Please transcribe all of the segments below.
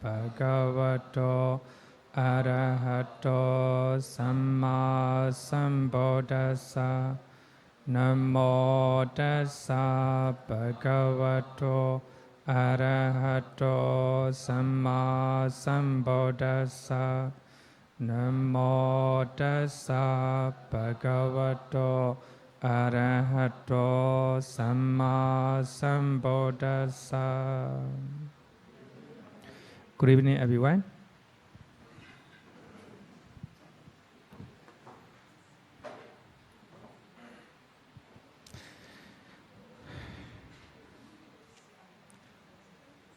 bhagavato arahato samma sambuddhassa. Namo tassa bhagavato arahato samma sambuddhassa. Namo tassa bhagavato arahato samma sambuddhassa. Good evening, everyone.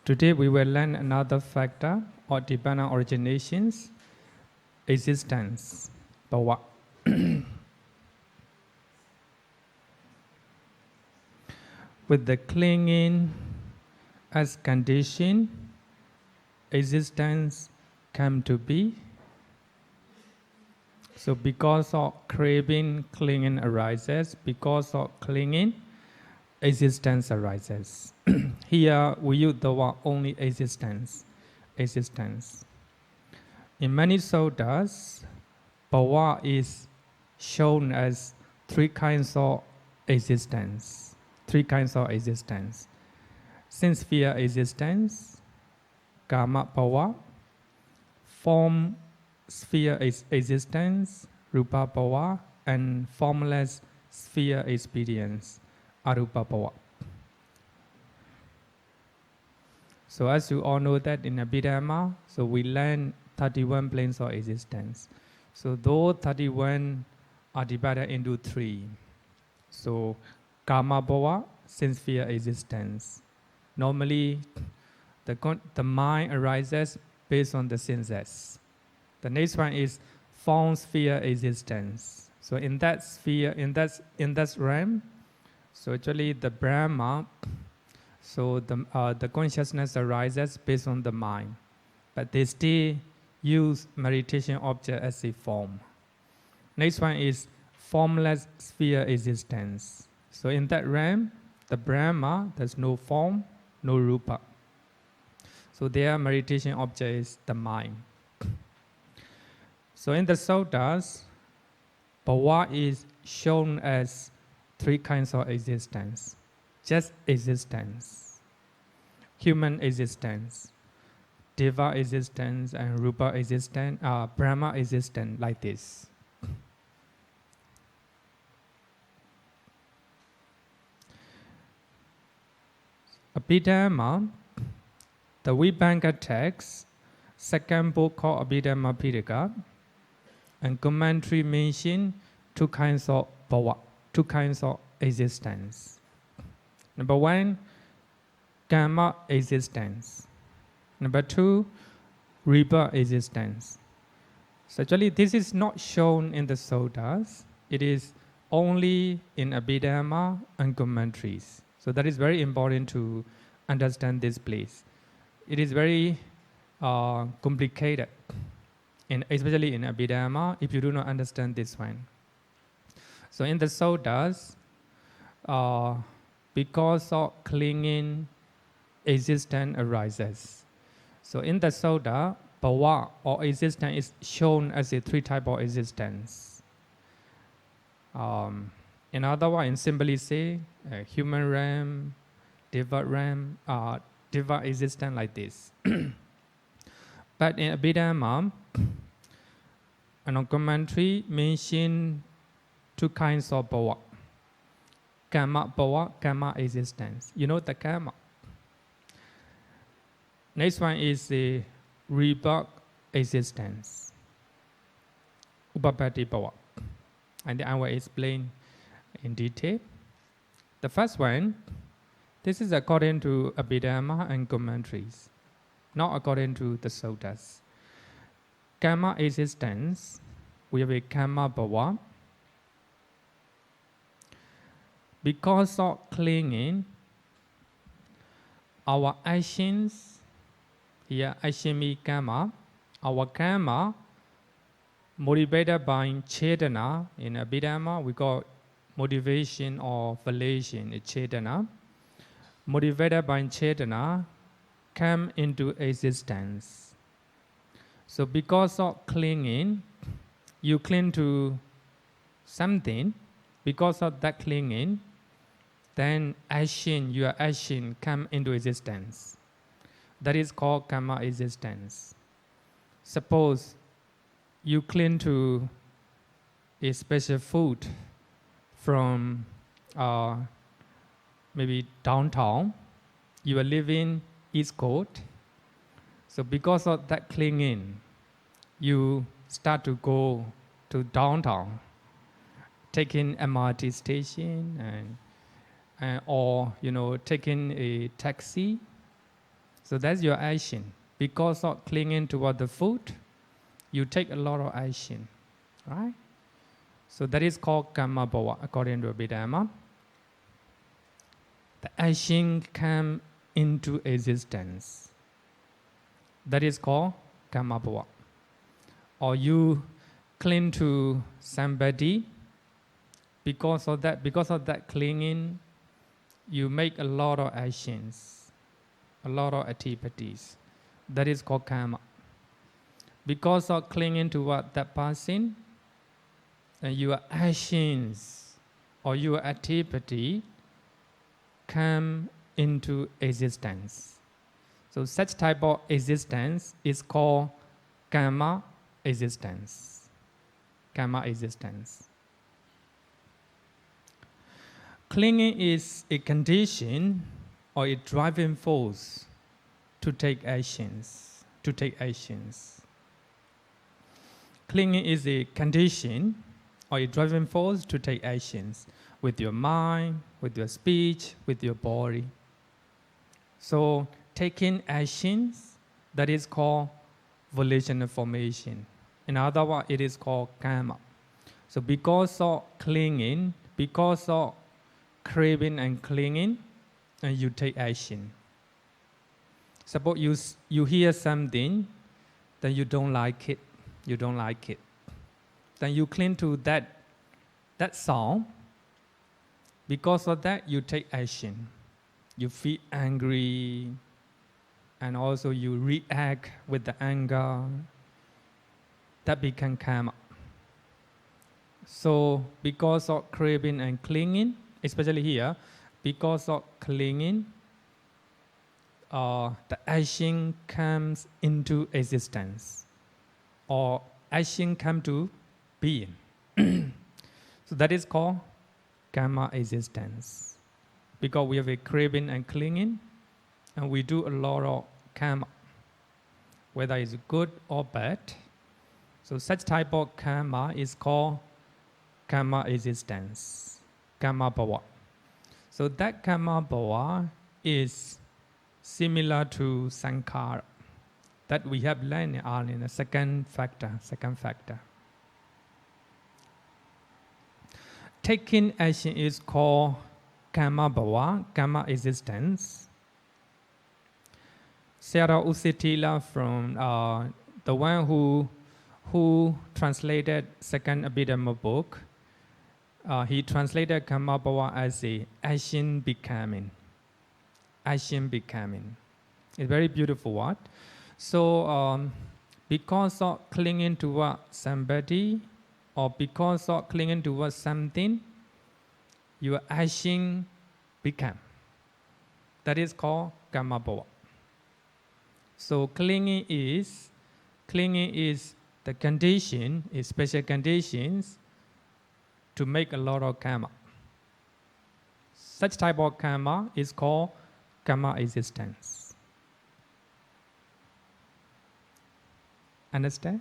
Today we will learn another factor or dependent originations, existence, bhava. With the clinging as condition, existence come to be. So because of craving, clinging arises. Because of clinging, existence arises. Here we use the word only existence. Existence. In many suttas, bhava is shown as three kinds of existence. Three kinds of existence. Sense sphere existence, karma bhava, form sphere existence, rupa bhava, and formless sphere experience, arupa bhava. So as you all know that in Abhidhammma, so we learn 31 planes of existence. So those 31 are divided into three. So karma bhava, sense sphere existence. Normally, the mind arises based on the senses. The next one is form sphere existence. So in that sphere, in that realm, so actually the Brahma, so the consciousness arises based on the mind, but they still use meditation object as a form. Next one is formless sphere existence. So in that realm, the Brahma, there's no form, no rupa. So their meditation object is the mind. So in the suttas, bhava is shown as three kinds of existence. Just existence, human existence, deva existence, and rupa existence, Brahma existence, like this. Abhidhammma, the Vibhanga text, second book called Abhidhammā Pitaka, and commentary mention two kinds of bhava, two kinds of existence. Number one, karma existence. Number two, rebirth existence. So actually this is not shown in the suttas. It is only in Abhidhammā and commentaries. So that is very important to understand this place. It is very complicated, especially in Abhidhammā, if you do not understand this one. So in the suttas, because of clinging, existence arises. So in the sutta, bhava or existence is shown as a three type of existence. In other words, simply say, human realm, deva realm, deva existence like this. But in Abhidhammā, and commentary mention two kinds of bhava. Karma bhava, karma existence. You know the karma. Next one is the rebirth existence. UPAPATTI-BHAVA. And I will explain in detail. The first one, this is according to Abhidhammā and commentaries, not according to the suttas. Karma existence, we have a karma bhava. Because of clinging, our actions, here action karma, our karma motivated by cetana. In Abhidhammā, we call motivation or volition, cetana. Motivated by cetana, come into existence. So because of clinging, you cling to something. Because of that clinging, then your action come into existence. That is called karma existence. Suppose you cling to a special food from maybe downtown. You are living East Coast. So because of that clinging, you start to go to downtown, taking MRT station or taking a taxi. So that's your action. Because of clinging toward the food, you take a lot of action, right? So that is called kamma-bhava according to Abhidhammma. The action come into existence. That is called kamma-bhava. Or you cling to somebody. Because of that clinging, you make a lot of actions, a lot of activities. That is called karma. Because of clinging to that person, and your actions or your activity come into existence. So such type of existence is called karma existence. Karma existence. Clinging is a condition or a driving force to take actions. Clinging is a condition or a driving force to take actions with your mind, with your speech, with your body. So taking actions, that is called volitional formation. In other words, it is called karma. So because of clinging, because of craving and clinging, and you take action. Suppose you hear something, then you don't like it. Then you cling to that sound. Because of that, you take action. You feel angry, and also you react with the anger. That becomes karma. So because of craving and clinging, especially here, because of clinging, the action comes into existence, or action come to being. So that is called karma existence. Because we have a craving and clinging, and we do a lot of karma, whether it's good or bad. So such type of karma is called karma existence, kamma-bhava. So that kamma-bhava is similar to saṅkhāra that we have learned in the second factor. Taking action is called kamma-bhava, karma existence. Sarah Usitila, from the one who translated second Abhidhammma book, he translated kamma-bhava as a action becoming. Action becoming. It's a very beautiful word. So because of clinging to somebody, or because of clinging to something, your action become. That is called kamma-bhava. So clinging is the condition, is special conditions to make a lot of karma. Such type of karma is called karma existence. Understand?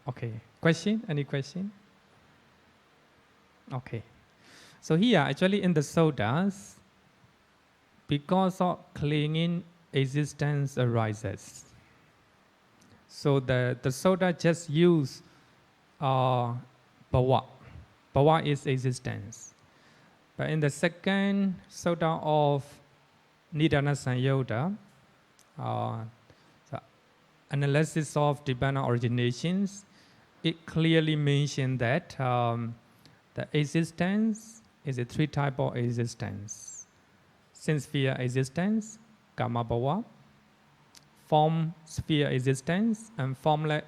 Okay. Question? Any question? Okay. So here, actually in the suttas, because of clinging, existence arises. So the sutta just use bhava. Bhava is existence. But in the second sutta of Nidana Samyutta, the analysis of Nibbana originations, it clearly mentioned that the existence is a three type of existence: sincere existence, Kamma-bhava, form sphere existence, and formless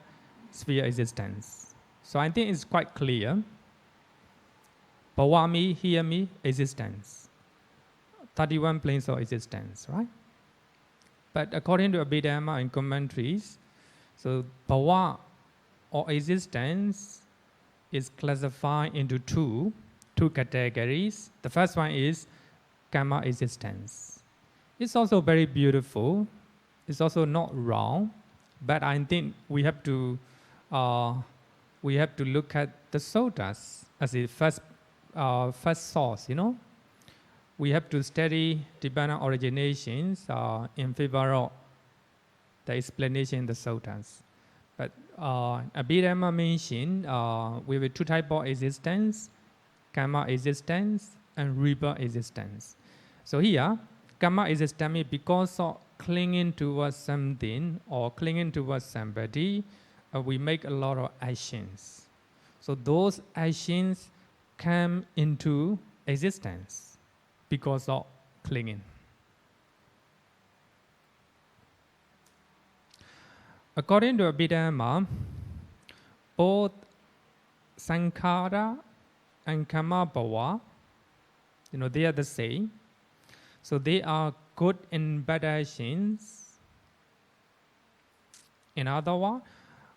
sphere existence. So I think it's quite clear. Bhava me, here me, existence. 31 planes of existence, right? But according to Abhidhammā and commentaries, so bhava or existence is classified into two categories. The first one is karma existence. It's also very beautiful. It's also not wrong, but I think we have to look at the suttas as the first source. We have to study Tibetan originations in favor of the explanation in the suttas. But Abhidhammā mentioned we have two types of existence: karma existence and rebirth-existence. So here, karma existence is because of clinging towards something or clinging towards somebody, we make a lot of actions. So those actions come into existence because of clinging. According to Abhidhammā, both Saṅkhāra and Kamma-bhava, they are the same. So they are good and bad actions. In other words,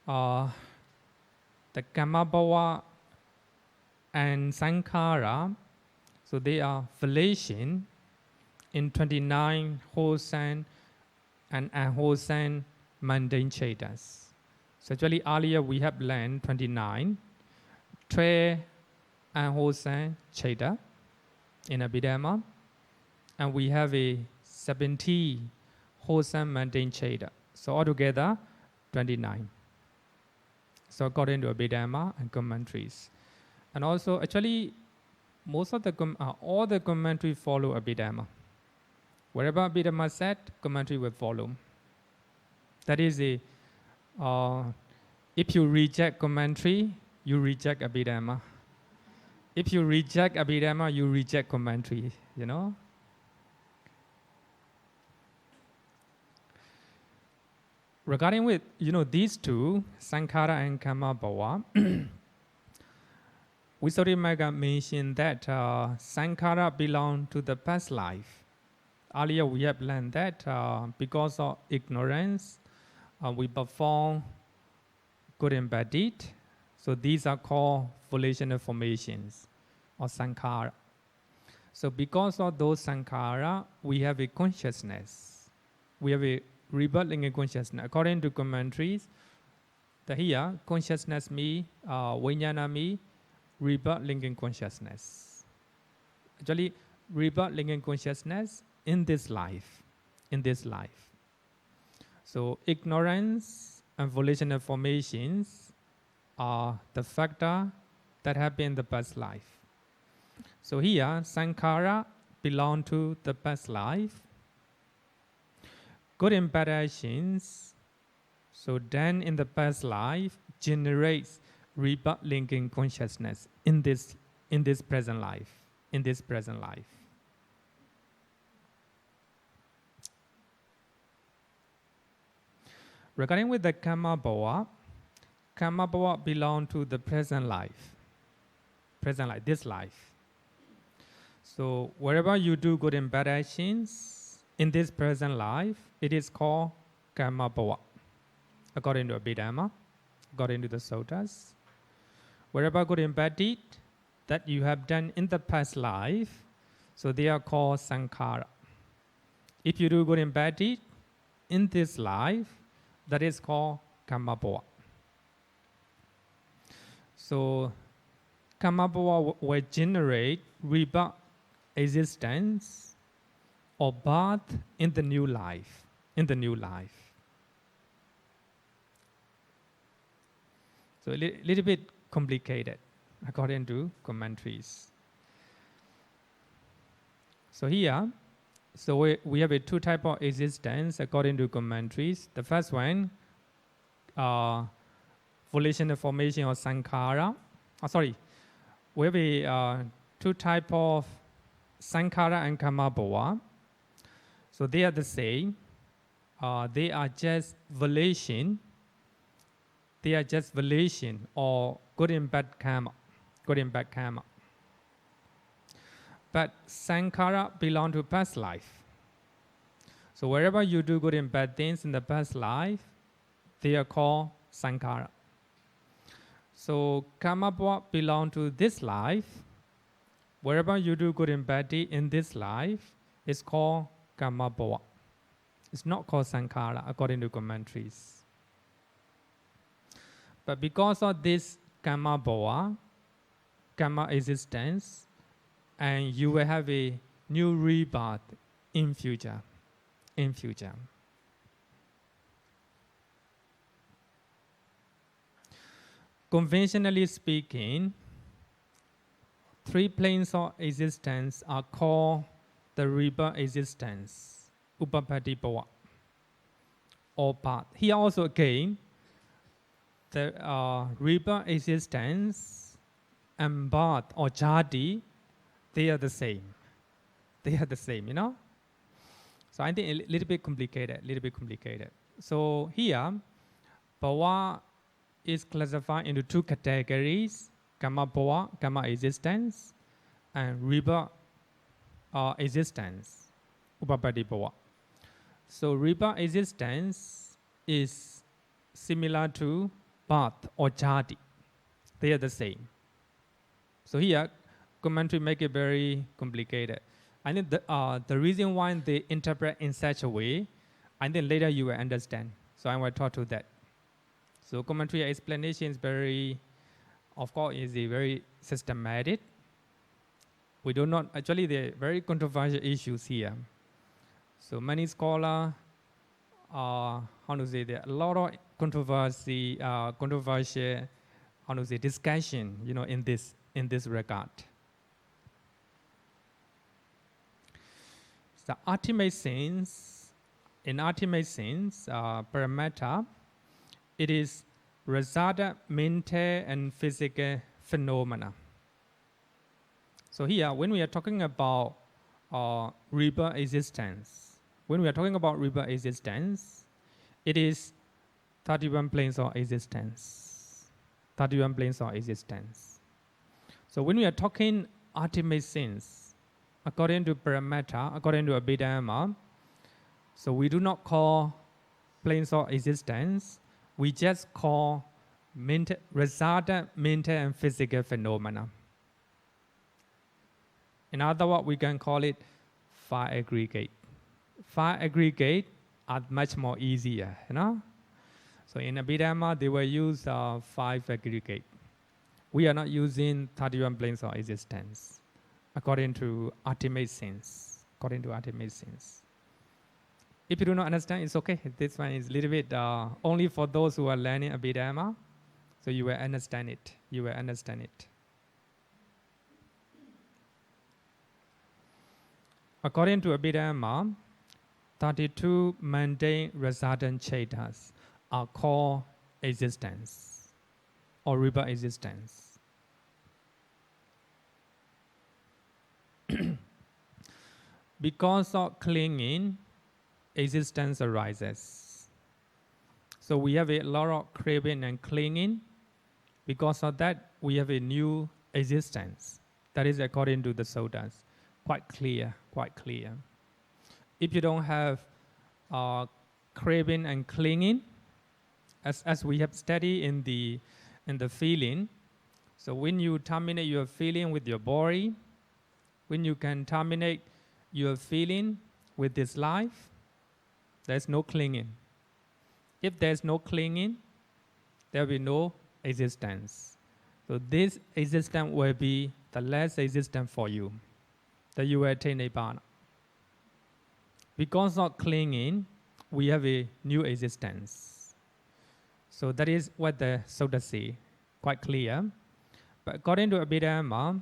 the Kamma-bhava and Saṅkhāra, so they are volition in 29 wholesome and unwholesome mundane chetas. So actually earlier we have learned 29, 12 unwholesome cheta in Abhidhammā, and we have a 17 wholesome mundane cheta. So altogether 29. So according to Abhidhammā and commentaries. And also actually most of the all the commentaries follow Abhidhammā. Wherever Abhidhammā said, commentary will follow. That is if you reject commentary, you reject Abhidhammā. If you reject Abhidhammā, you reject commentary, Regarding with, these two, Saṅkhāra and Kamma-bhava, Visuddhimagga mentioned that Saṅkhāra belong to the past life. Earlier we have learned that because of ignorance, we perform good and bad deed. So these are called volitional formations or Saṅkhāra. So because of those Saṅkhāra, we have a consciousness. We have a rebirth-linking consciousness. According to commentaries, here consciousness means vijnana means rebirth-linking consciousness. Actually, rebirth-linking consciousness in this life. So ignorance and volitional formations are the factor that happen in the past life. So here, Saṅkhāra belong to the past life. Good and bad actions, so then in the past life, generates rebirth-linking consciousness in this present life. Regarding with the Kamma-bhava, Kamma-bhava belong to the present life, this life. So wherever you do good and bad actions in this present life, it is called Kamma-bhava, according to Abhidhammā, according to the suttas. Wherever good and bad deed that you have done in the past life, so they are called Saṅkhāra. If you do good and bad deed in this life, that is called Kamma-bhava. So Kamma-bhava will generate rebirth existence or birth in the new life. So a little bit complicated according to commentaries. So here, we have a two type of existence according to commentaries. The first one, volitional formation or Saṅkhāra. We have a two type of Saṅkhāra and Kamma-bhava. So they are the same. They are just volition. They are just volition or good and bad karma. Good and bad karma. But sankhara belong to past life. So wherever you do good and bad things in the past life, they are called sankhara. So kamma-bhava belong to this life. Wherever you do good and bad deed in this life, it's called kamma-bhava. It's not called sankhara according to commentaries. But because of this kamma-bhava, karma existence, and you will have a new rebirth in future. In future. Conventionally speaking, 3 planes of existence are called the rebirth-existence, UPAPATTI-BHAVA, or path. Here also again, the rebirth-existence and birth or jāti, they are the same. They are the same, you know? So I think a little bit complicated. So here, bhava is classified into 2 categories, kamma-bhava, karma existence, and rebirth existence, upapatti-bhava. So rebirth existence is similar to birth or jāti. They are the same. So here, commentary make it very complicated. I think the reason why they interpret in such a way, I think later you will understand. So I will talk to that. So commentary explanation is very, of course, is a very systematic. We do not, actually there are very controversial issues here. So many scholars, how to say, there are a lot of controversial, how to say, discussion, you know, in this regard. The ultimate sense, in ultimate sense, paramattha, it is result of mental and physical phenomena. So here, when we are talking about rebirth existence, it is 31 planes of existence. 31 planes of existence. So when we are talking ultimate sense, according to paramattha, according to Abhidhammma, so we do not call planes of existence, we just call resultant mental and physical phenomena. In other words, we can call it 5 aggregate. 5 aggregate are much more easier, you know? So in Abhidhammma, they will use 5 aggregate. We are not using 31 planes of existence. According to ultimate sense. According to ultimate sense. If you do not understand, it's okay. This one is a little bit only for those who are learning Abhidhammma. So you will understand it. You will understand it. According to Abhidhammma, 32 mundane resultant chetas are called existence or rebirth existence. Because of clinging, existence arises. So we have a lot of craving and clinging. Because of that, we have a new existence. That is according to the suttas. Quite clear, quite clear. If you don't have craving and clinging, as we have studied in the feeling, so when you terminate your feeling with your body, when you can terminate your feeling with this life, there's no clinging. If there's no clinging, there will be no existence. So this existence will be the last existence for you, that you will attain nibbana. Because of clinging, we have a new existence. So that is what the Sutta say, quite clear. But according to Abhidhammma,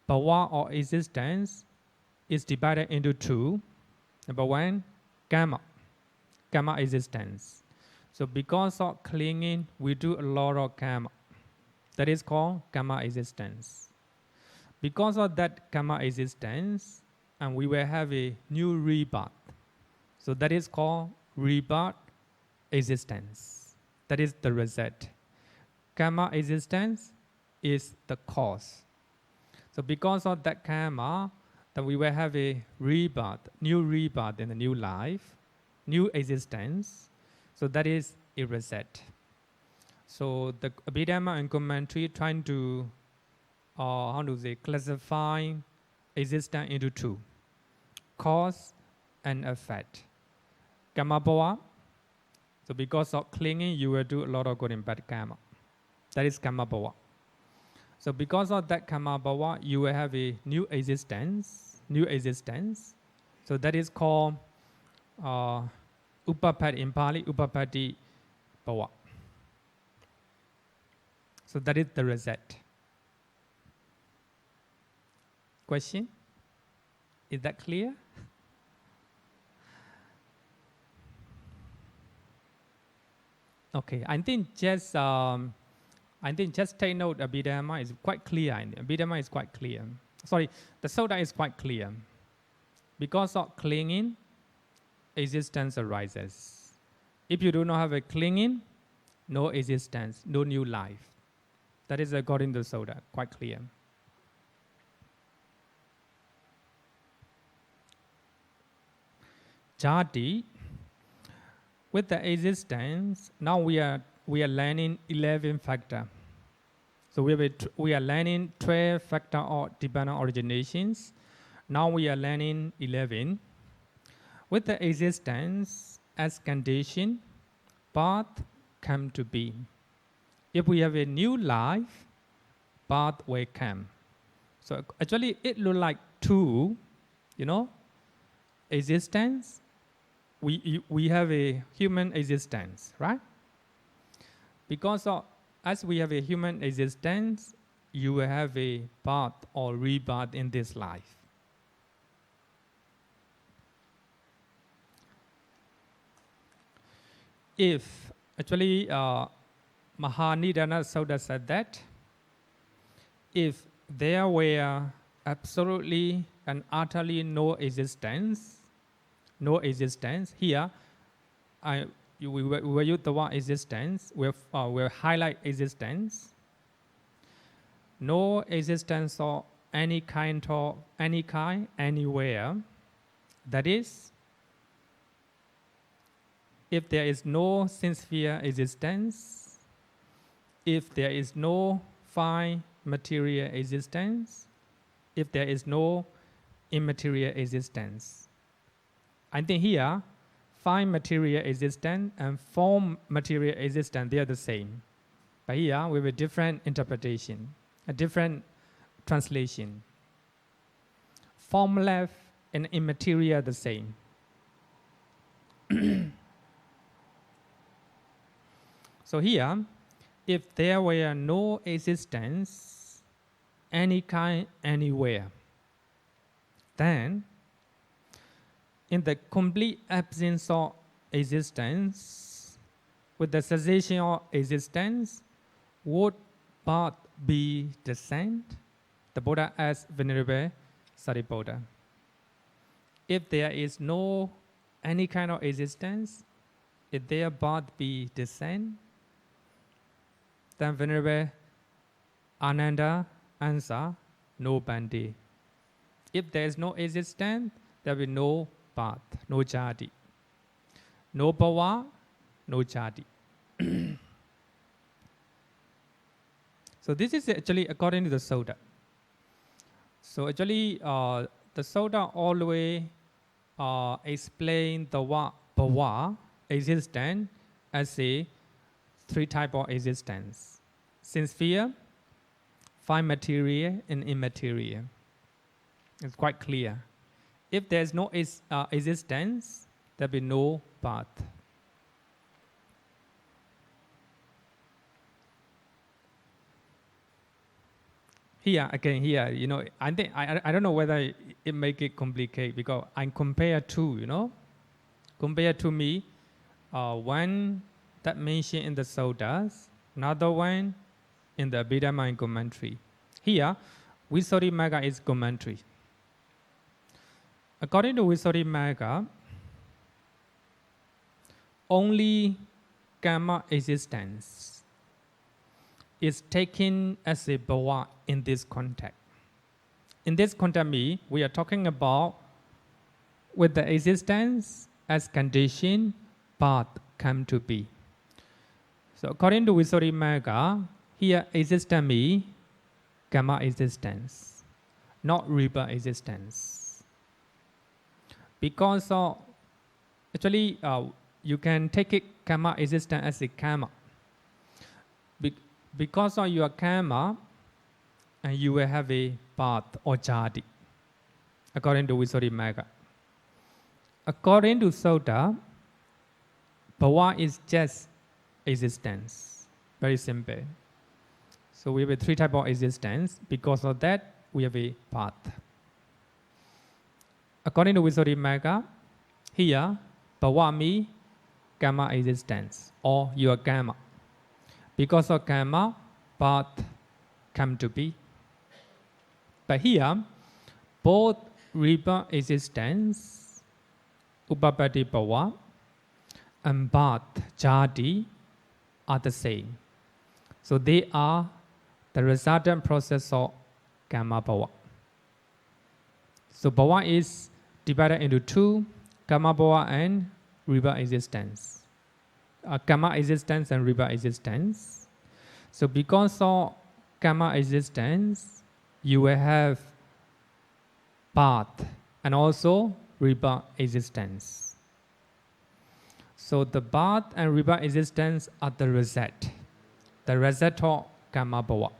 bhava or existence is divided into 2. Number 1, karma existence. So because of clinging, we do a lot of karma. That is called karma existence. Because of that karma existence, and we will have a new rebirth. So that is called rebirth-existence. That is the result. Karma existence is the cause. So because of that karma, that we will have a rebirth in the new life, new existence. So that is a result. So the Abhidhammma and commentary trying to classify existence into two: cause and effect. Kamma-bhava. So because of clinging, you will do a lot of good and bad karma. That is kamma-bhava. So because of that kamma-bhava, you will have a new existence. So that is called upapatti in Pali, upapatti-bhava. So that is the result. Question? Is that clear? Okay, I think just take note. Abhidhammma is quite clear. Abhidhammma is quite clear. Sorry, the Sutta is quite clear. Because of clinging, existence arises. If you do not have a clinging, no existence, no new life. That is according to the Sutta, quite clear. Jāti, with the existence, now we are learning 11 factor. So we are learning 12 factor of dependent originations. Now we are learning 11. With the existence as condition, birth come to be. If we have a new life, birth will come. So actually it looks like two, existence. We have a human existence, right? Because as we have a human existence, you will have a birth or rebirth in this life. If actually Mahanidana Sutta said that if there were absolutely and utterly no existence, here we will use the word existence. We'll highlight existence. No existence of any kind, anywhere. That is, if there is no sincere existence, if there is no fine material existence, if there is no immaterial existence. I think here, fine material existence and form material existence, they are the same. But here, we have a different interpretation, a different translation. Formless and immaterial are the same. So here, if there were no existence, any kind, anywhere, then in the complete absence of existence, with the cessation of existence, would birth be the same? The Buddha asked Venerable Sariputta. If there is no any kind of existence, if their birth be the same? Then Venerable Ananda answer, no Bhante. If there is no existence, there will be no birth, no jāti. No bhava, no jāti. So this is actually according to the Sutta. So actually the Sutta always explain the word bhava, existence, as a three type of existence: sincere, fine material, and immaterial. It's quite clear. If there's no existence, there'll be no birth. Here again, I think I don't know whether it make it complicated because I compare two, compare to me, one that mentioned in the Suttas, another one in the Abhidhammma and commentary. Here, Visuddhimagga is commentary. According to Visuddhimagga, only karma existence is taken as a bhava in this context. In this context, we are talking about with the existence as condition, path come to be. So according to Visuddhimagga, here existence means karma existence, not rebirth-existence. Because of, actually, you can take it karma existence as a karma. Because of your karma, and you will have a path or jāti, according to Visuddhimagga. According to Sutta, bhava is just existence. Very simple. So we have 3 types of existence. Because of that, we have a path. According to Visuddhimagga, here, bhava means karma existence or your karma. Because of karma, path come to be. But here, both rebirth-existence, UPAPATTI-BHAVA, and path, jāti, are the same. So they are the resultant process of karma bhava. So bhava is divided into 2, karma bhava and rebirth-existence. Karma existence and rebirth-existence. So because of karma existence, you will have path and also rebirth-existence. So the path and rebirth-existence are the result of karma bhava.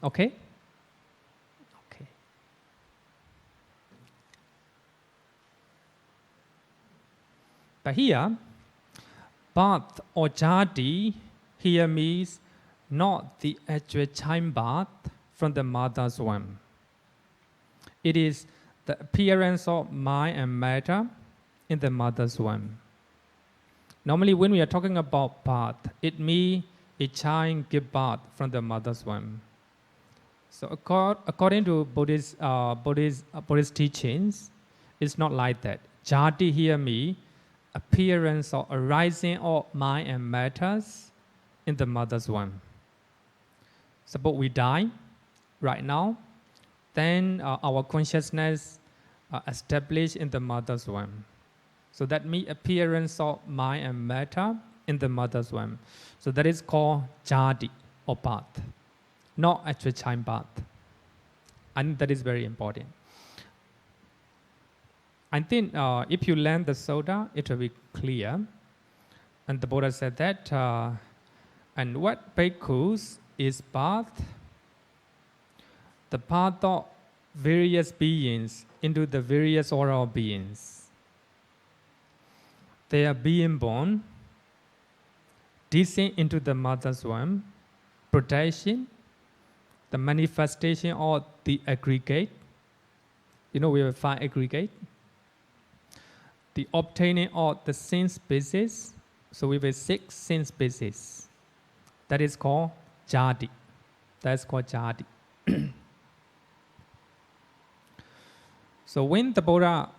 Okay? Okay. But here, path or jāti here means not the actual childbirth from the mother's womb. It is the appearance of mind and matter in the mother's womb. Normally, when we are talking about path, it means a child gives birth from the mother's womb. So according to Buddhist teachings, it's not like that. Jāti here means appearance or arising of mind and matters in the mother's womb. Suppose we die right now, then our consciousness established in the mother's womb. So that means appearance of mind and matter in the mother's womb. So that is called jāti or path, not actual childbirth. And that is very important. I think if you learn the Sutta, it will be clear. And the Buddha said that, and what bhikkhus is path? The path of various beings into the various order of beings. They are being born, descend into the mother's womb, protection, the manifestation of the aggregate. You know, we have 5 aggregate. The obtaining of the sin species. So we have 6 sin species. That is called jāti. That's called jāti. So when the Buddha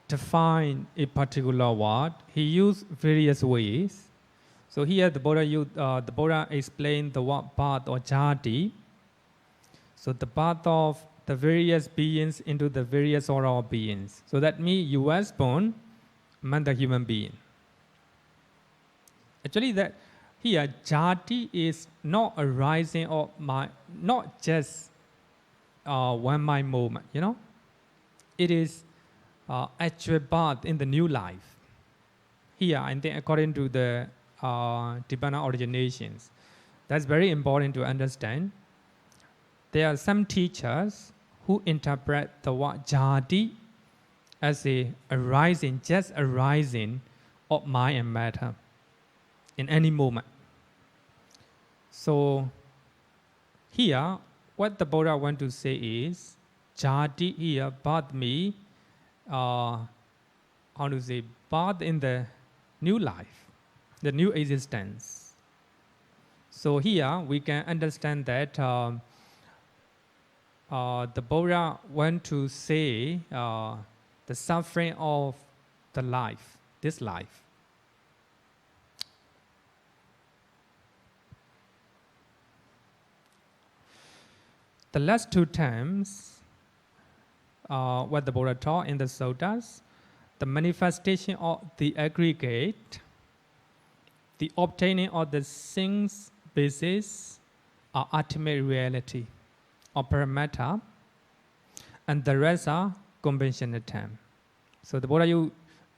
defined a particular word, he used various ways. So here the Buddha explained the word path or jāti. So the path of the various beings into the various order of beings. So that means you was born among the human being. Actually, that here jāti is not arising of mind, not just one mind moment. You know, it is actual birth in the new life. Here, I think according to the Tibetan originations, that's very important to understand. There are some teachers who interpret the word jāti as a arising, just arising of mind and matter in any moment. So here, what the Buddha want to say is, jāti here, birth me, how to say, birth in the new life, the new existence. So here we can understand that the Buddha want to say the suffering of the life, this life. The last two terms, what the Buddha taught in the Suttas, the manifestation of the aggregate, the obtaining of the things basis, are ultimate reality, or paramattha, and the rest are conventional terms. So the Buddha used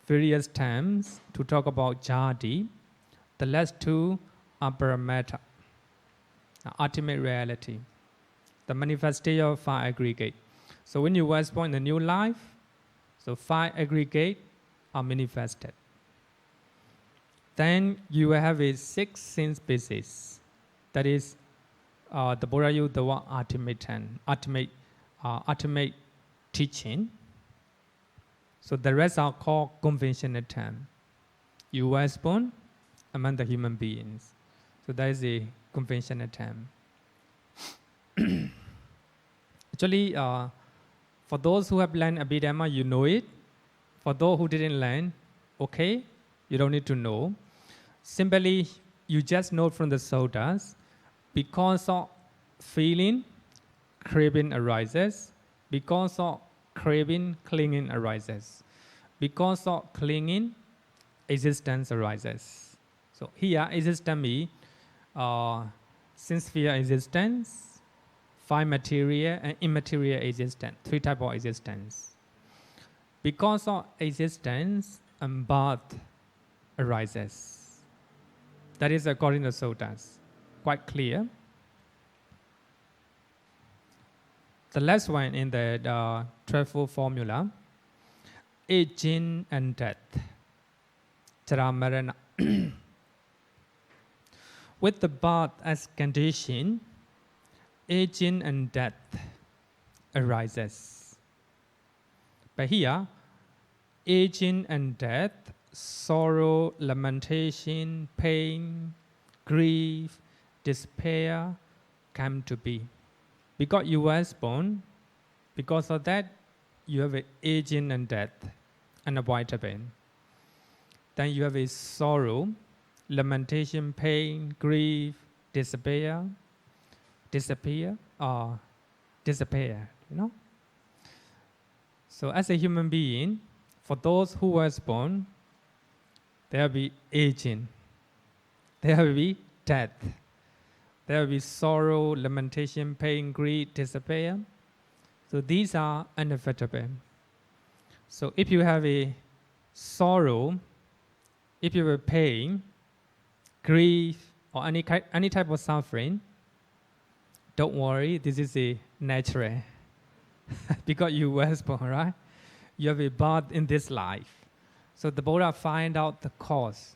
various terms to talk about jāti. The last two are paramattha, ultimate reality, the manifestation of five aggregate. So when you was born in a new life, so five aggregate are manifested. Then you will have a six sense basis. That is, the Buddha used the word ultimate term, ultimate teaching. So the rest are called conventional terms. You was born among the human beings. So that is a conventional term. Actually, for those who have learned Abhidhammma, you know it. For those who didn't learn, okay, you don't need to know. Simply, you just know from the Suttas, because of feeling, craving arises. Because of craving, clinging arises. Because of clinging, existence arises. So here, existence means sincere existence, five material and immaterial existence, three types of existence. Because of existence, birth arises. That is according to Suttas. Quite clear. The last one in the 12-fold formula, aging and death, jarā, maraṇa. With the birth as condition, aging and death arises. But here, aging and death, sorrow, lamentation, pain, grief, despair come to be. Because you was born, because of that, you have an aging and death, unavoidable. Then you have a sorrow, lamentation, pain, grief, despair, you know. So as a human being, for those who was born, there will be aging, there will be death, there will be sorrow, lamentation, pain, grief, despair. So these are inevitable. So if you have a sorrow, if you have pain, grief, or any type of suffering, don't worry, this is a natural. Because you was born, right? You have a birth in this life. So the Buddha find out the cause.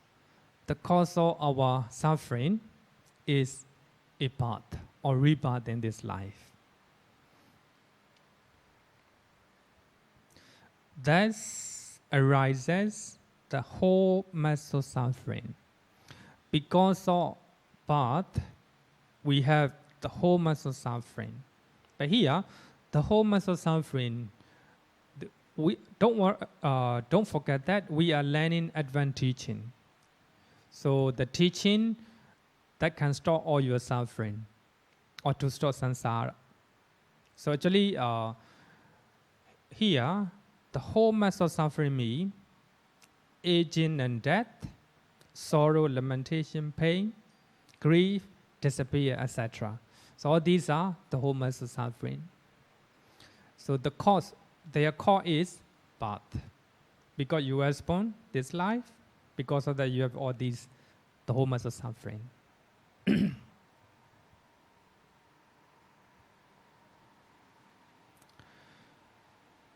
The cause of our suffering is a birth or rebirth in this life. Thus arises the whole mass of suffering. Because of birth, we have the whole mass of suffering. But here, the whole mass of suffering, we don't forget that we are learning advanced teaching. So the teaching that can stop all your suffering or to stop samsara. So actually, here, the whole mass of suffering means aging and death, sorrow, lamentation, pain, grief, despair, etc. So all these are the whole mass of suffering. So the cause, their cause is birth. Because you were born this life, because of that you have all these, the whole mass of suffering.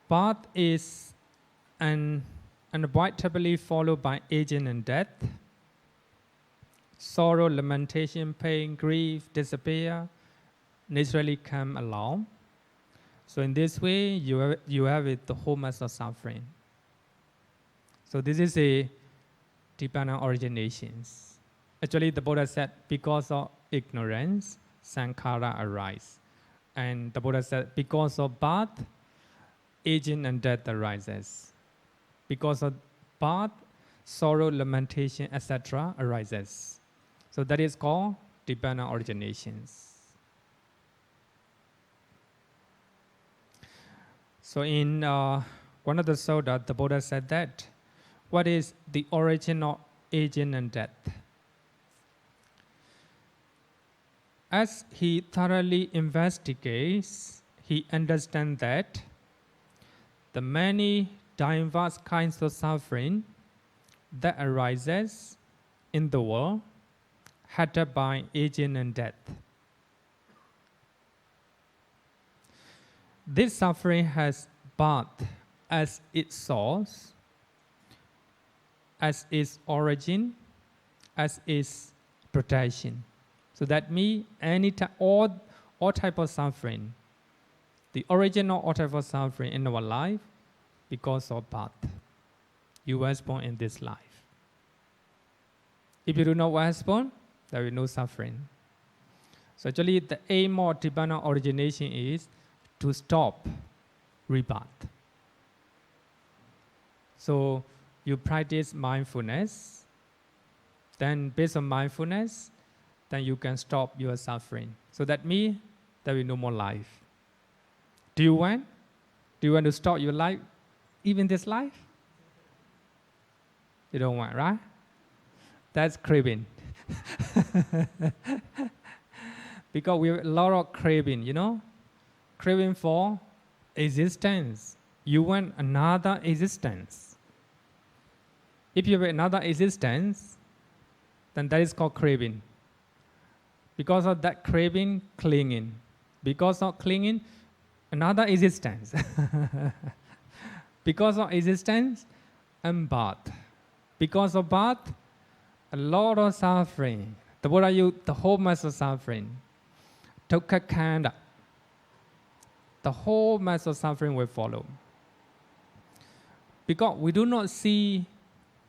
Birth is unavoidably followed by aging and death. Sorrow, lamentation, pain, grief, despair naturally come along. So in this way, you have it, the whole mass of suffering. So this is a dependent originations. Actually, the Buddha said, because of ignorance, Saṅkhāra arise. And the Buddha said, because of birth, aging and death arises. Because of birth, sorrow, lamentation, etc. arises. So that is called dependent originations. So in one of the Sutta, the Buddha said that, what is the origin of aging and death? As he thoroughly investigates, he understands that the many diverse kinds of suffering that arises in the world headed by aging and death. This suffering has birth as its source, as its origin, as its protection. So that means all type of suffering, the origin of all type of suffering in our life because of birth. You were born in this life. If you do not was born, there is no suffering. So actually the aim of dependent origination is to stop rebirth. So you practice mindfulness, then based on mindfulness, then you can stop your suffering. So that means there is no more life. Do you want to stop your life, even this life? You don't want, right? That's craving. Because we have a lot of craving, craving for existence. You want another existence. If you have another existence, then that is called craving. Because of that craving, clinging. Because of clinging, another existence. Because of existence, and birth. Because of birth, a lot of suffering. The Buddha used the whole mass of suffering. Dukkha khanda. The whole mass of suffering will follow. Because we do not see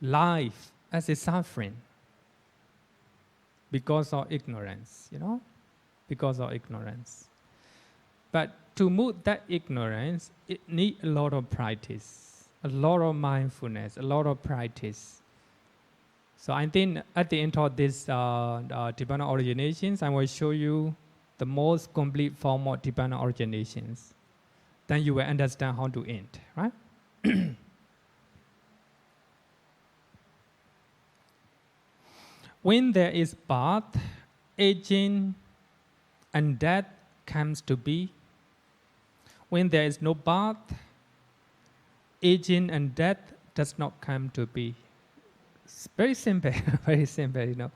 life as a suffering. Because of ignorance, because of ignorance. But to move that ignorance, it needs a lot of practice, a lot of mindfulness, a lot of practice. So I think at the end of this dependent originations, I will show you the most complete form of dependent originations. Then you will understand how to end, right? When there is birth, aging, and death comes to be. When there is no birth, aging and death does not come to be. It's very simple, very simple,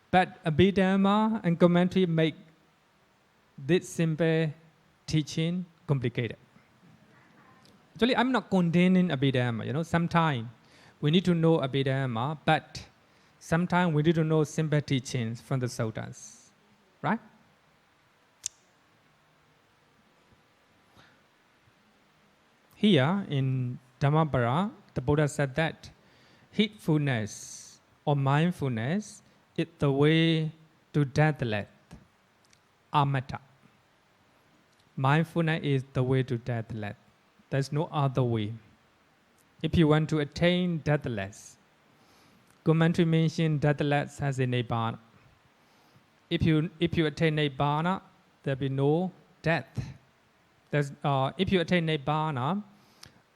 But Abhidhammā and commentary make this simple teaching complicated. Actually, I'm not condemning Abhidhammā, Sometimes we need to know Abhidhammā, but sometimes we need to know simple teachings from the suttas, right? Here in Dhammapara, the Buddha said that heedfulness or mindfulness is the way to deathless, amatta. Mindfulness is the way to deathless. There's no other way. If you want to attain deathless, commentary mentions deathless as a nibbana. If you attain nibbana, there will be no death. If you attain nibbana,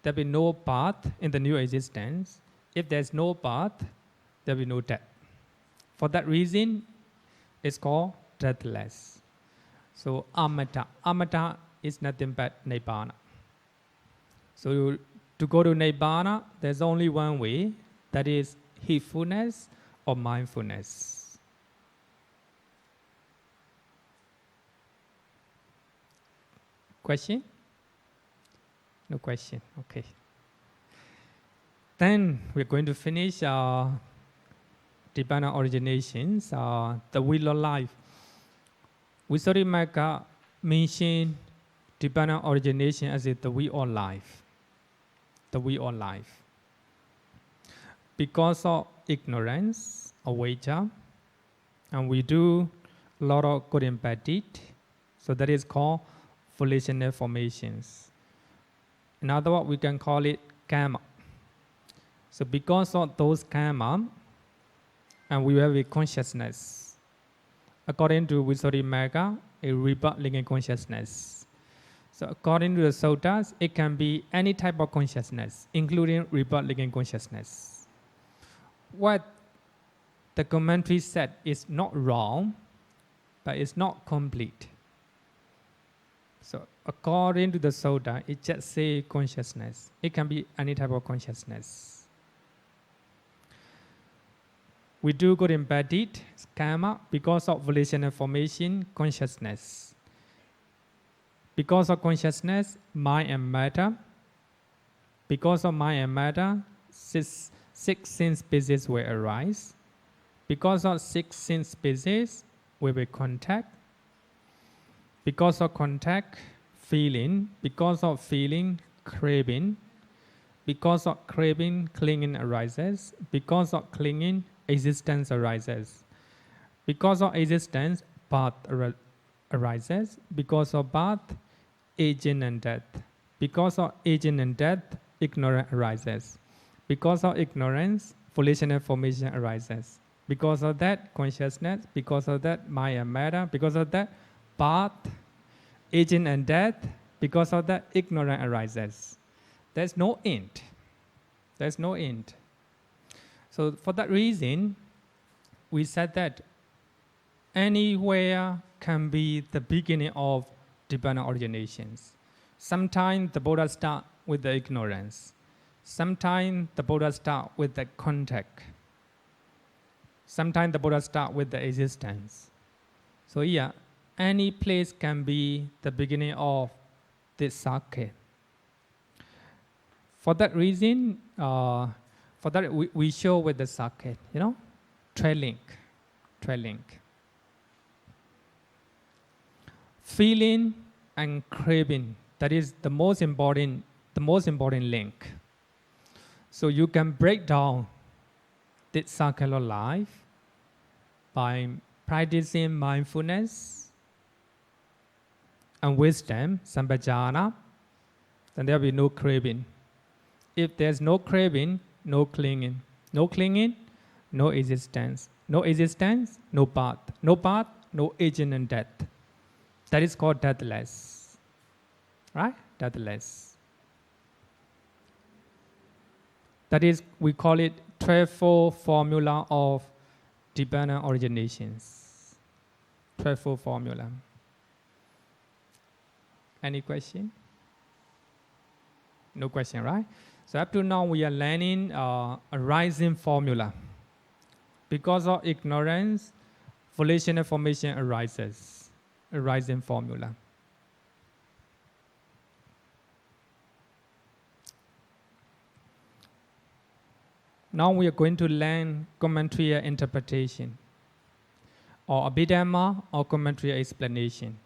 there will be no birth in the new existence. If there's no birth, there will be no death. For that reason, it's called deathless. So amatta. Amatta is nothing but nibbana. So to go to nibbana, there's only one way, that is heedfulness or mindfulness. Question? No question. Okay. Then we're going to finish dependent originations, the wheel of life. Visuddhimagga mentioned dependent origination as the wheel of life. The wheel of life. Because of ignorance, avijja, and we do a lot of good and bad deed, so that is called volitional formations. In other words, we can call it karma. So because of those karma, and we have a consciousness. According to Visuddhimagga, a rebirth-linking consciousness. So according to the suttas, it can be any type of consciousness, including rebirth-linking consciousness. What the commentary said is not wrong, but it's not complete. So according to the sutta, it just says consciousness. It can be any type of consciousness. We do good and bad deed, karma, because of volitional formation, consciousness. Because of consciousness, mind and matter. Because of mind and matter, six sin species will arise. Because of six sin species, we will contact. Because of contact, feeling. Because of feeling, craving. Because of craving, clinging arises. Because of clinging, existence arises. Because of existence, birth arises. Because of birth, aging and death. Because of aging and death, ignorance arises. Because of ignorance, volitional formation arises. Because of that, consciousness. Because of that, mind and matter. Because of that, birth, aging and death. Because of that, ignorance arises. There's no end. There's no end. So for that reason, we said that anywhere can be the beginning of divine originations. Sometimes the Buddha start with the ignorance. Sometimes the Buddha start with the contact. Sometimes the Buddha start with the existence. So yeah, any place can be the beginning of this circuit. For that reason, we show with the circuit, trailing. Feeling and craving, that is the most important link. So you can break down this circle of life by practicing mindfulness and wisdom, sampajana, then there will be no craving. If there's no craving, no clinging. No clinging, no existence. No existence, no birth. No birth, no aging and death. That is called deathless. Right? Deathless. That is, we call it threefold formula of divine originations. Threefold formula. Any question? No question, right? So up to now we are learning a rising formula. Because of ignorance, volitional formation arises. A rising formula. Now we are going to learn commentarial interpretation, or Abhidhammma, or commentarial explanation.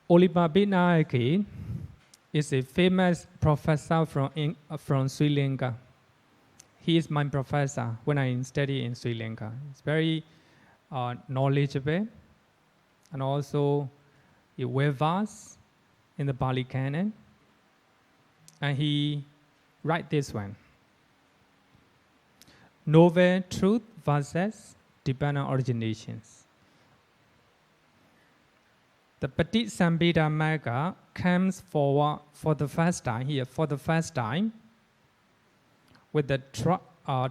Olipabinayake is a famous professor from Sri Lanka. He is my professor when I study in Sri Lanka. He's very knowledgeable and also well versed in the Pali Canon. And he write this one. Novel truth versus divine originations. The Paṭṭi-Sambhidamagga comes forward for the first time with the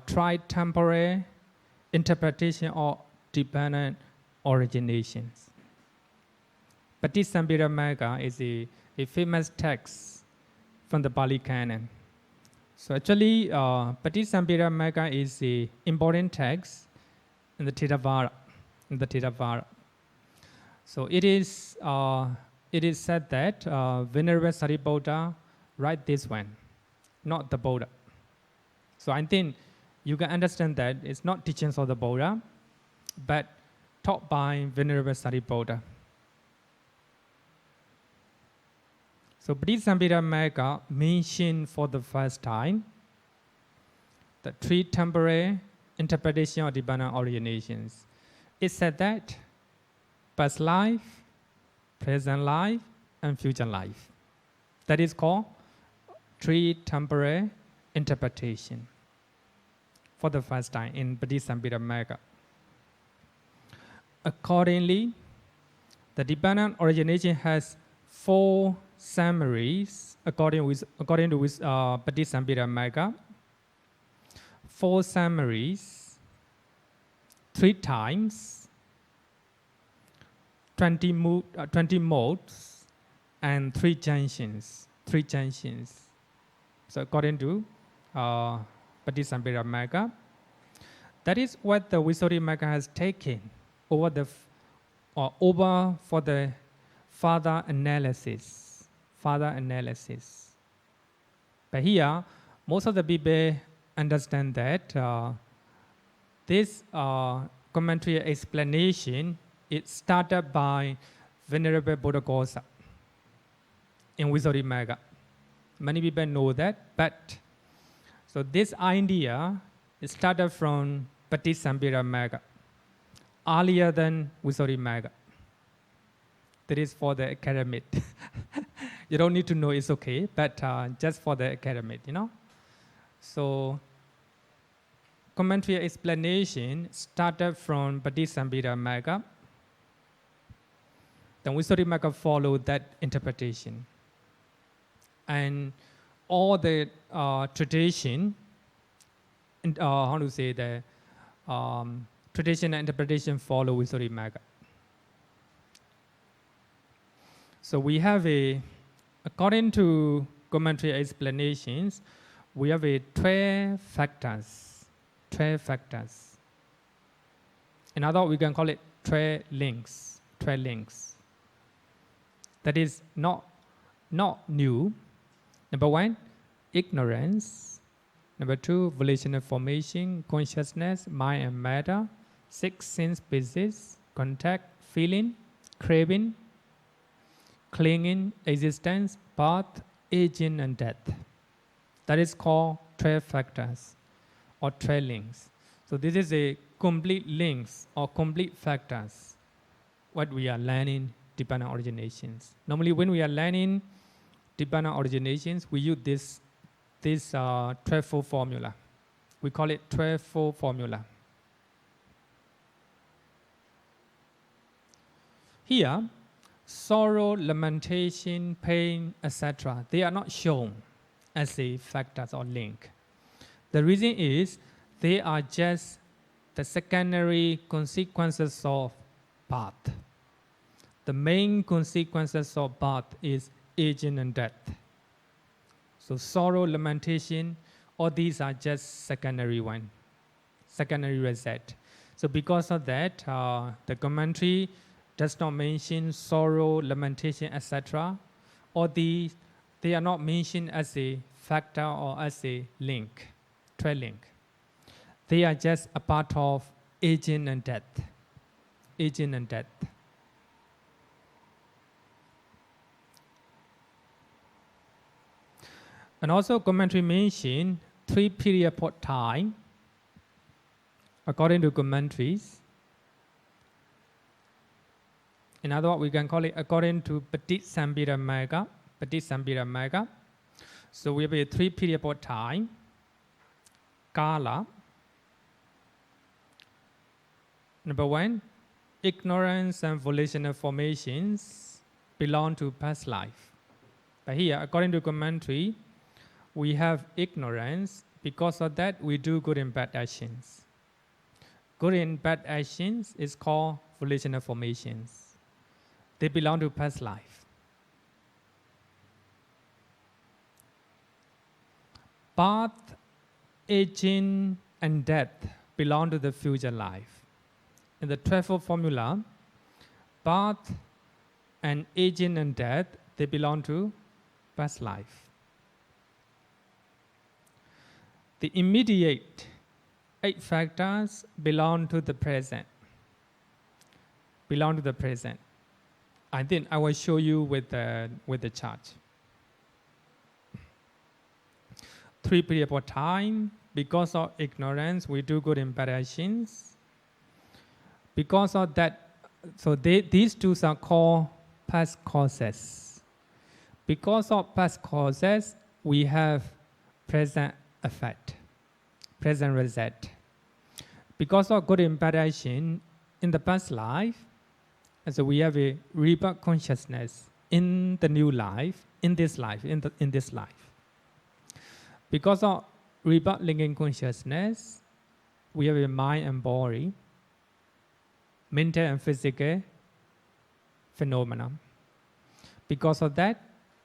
tri-temporal interpretation of divine originations. Paṭṭi-Sambhidamagga is a famous text from the Pali Canon. So actually, Paṭṭi-Sambhidamagga is an important text in the Theravada. So it is said that Venerable Sariputta write this one, not the Buddha. So I think you can understand that it's not teachings of the Buddha, but taught by Venerable Sariputta. So Paṭṭi-Sambhidamagga mentioned for the first time the three temporal interpretation of divine originations. It said that past life, present life, and future life. That is called three temporal interpretation for the first time in Paṭṭisamභidamagga. Accordingly, the dependent origination has four summaries according to Paṭṭisamභidamagga. Four summaries, 3 times, 20 modes, and 3 junctions. 3 junctions. So according to Paṭṭisamභidamagga, that is what the Visuddhimagga has taken over for the further analysis. But here, most of the people understand that this commentary explanation is started by Venerable Buddhaghosa in Visuddhimagga. Many people know that, but so this idea is started from Paṭṭisamභidamagga, earlier than Visuddhimagga. That is for the academic. You don't need to know, it's okay, but just for the academic, you know. So, commentary explanation started from Paṭṭisamභidamagga. Then Visuddhimagga followed that interpretation. And all the tradition, tradition and interpretation follow Visuddhimagga. So we have according to commentary explanations, we have 12 factors. 12 factors. In other words, we can call it 12 links. 12 links. That is not new. Number 1, ignorance. Number 2, volitional formation, consciousness, mind and matter. 6, sense basis, contact, feeling, craving, clinging, existence, birth, aging, and death. That is called 12 factors or 12 links. So this is a complete links or complete factors what we are learning dependent originations. Normally when we are learning dependent originations, we use this 12-fold formula. We call it 12-fold formula. Here, sorrow, lamentation, pain, etc., they are not shown as a factors or link. The reason is they are just the secondary consequences of birth. The main consequences of birth is aging and death. So sorrow, lamentation, all these are just secondary result. So because of that, the commentary does not mention sorrow, lamentation, etc. Or they are not mentioned as a factor or as a link, 12 link. They are just a part of aging and death. Aging and death. And also commentary mention 3 periods of time according to commentaries. In other words, we can call it according to Paṭṭisamභidamagga. So we have a 3 periods of time. Kāla. Number 1, ignorance and volitional formations belong to past life. But here, according to commentary, we have ignorance. Because of that, we do good and bad actions. Good and bad actions is called volitional formations. They belong to past life. Birth, aging, and death belong to the future life. In the 12-fold formula, birth and aging and death, they belong to past life. The immediate 8 factors belong to the present. Belong to the present. I think I will show you with the chart. 3 periods of time. Because of ignorance, we do good and bad actions. Because of that, so these two are called past causes. Because of past causes, we have present effect, present result. Because of good impartation in the past life, and so we have a rebirth consciousness in the new life, in this life. Because of rebirth linking consciousness, we have a mind and body, mental and physical phenomena. Because of that,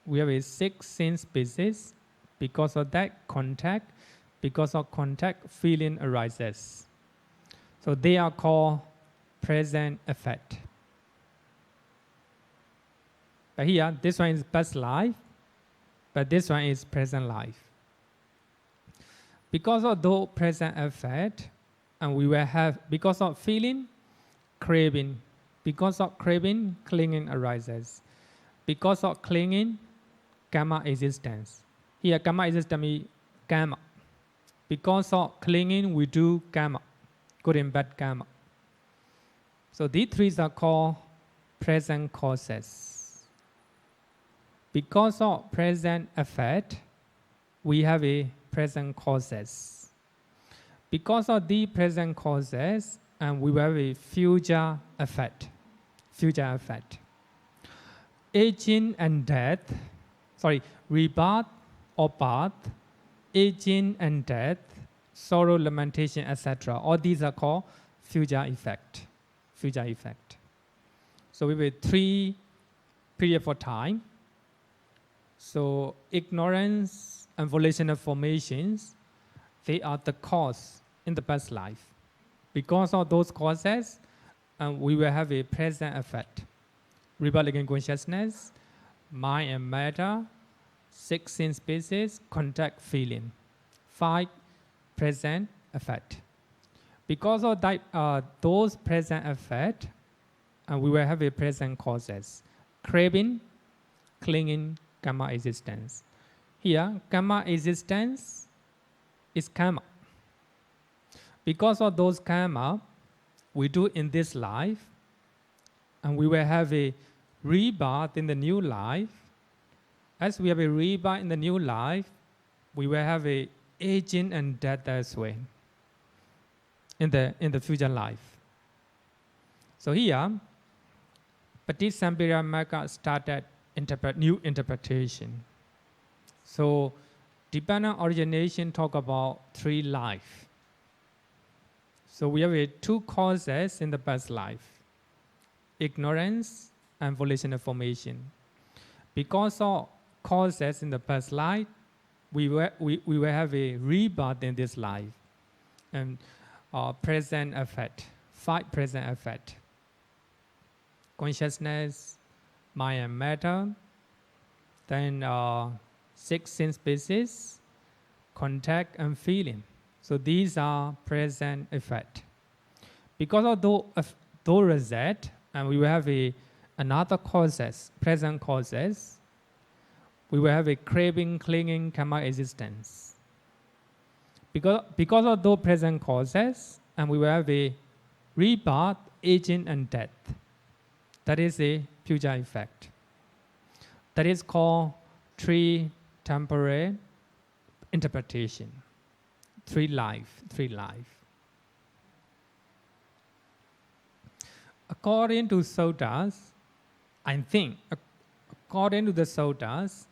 we have a 6 sense basis. Because of that, contact. Because of contact, feeling arises. So they are called present effect. But here, this one is past life, but this one is present life. Because of the present effect, and we will have, because of feeling, craving. Because of craving, clinging arises. Because of clinging, karma existence. Here, karma existence means karma. Because of clinging, we do karma, good and bad karma. So these three are called present causes. Because of present effect, we have a present causes. Because of the present causes, and we have a future effect. Future effect. Aging and death, rebirth or birth, aging and death, sorrow, lamentation, etc. All these are called future effect. Future effect. So we have 3 period for time. So ignorance and volitional formations, they are the cause in the past life. Because of those causes, we will have a present effect. Rebirth linking consciousness, mind and matter, 6 sense basis, contact, feeling. 5 present effect. Because of that, those present effect, we will have a present causes. Craving, clinging, karma existence. Here, karma existence is karma. Because of those karma, we do in this life, and we will have a rebirth in the new life. As we have a rebirth in the new life, we will have a aging and death as well in the future life. So here, Paṭṭisamභidamaka started new interpretation. So dependent origination talk about 3 life. So we have 2 causes in the past life: ignorance and volitional formation. Because of causes in the past life, we will have a rebirth in this life. And present effect, 5 present effect: consciousness, mind and matter, then 6 sense basis, contact and feeling. So these are present effect. Because of those result, and we will have another causes, present causes, we will have a craving, clinging, karma existence. Because of those present causes, and we will have a rebirth, aging and death. That is a future effect. That is called 3 temporal interpretation. 3 life. According to Suttas, I think, according to the Suttas,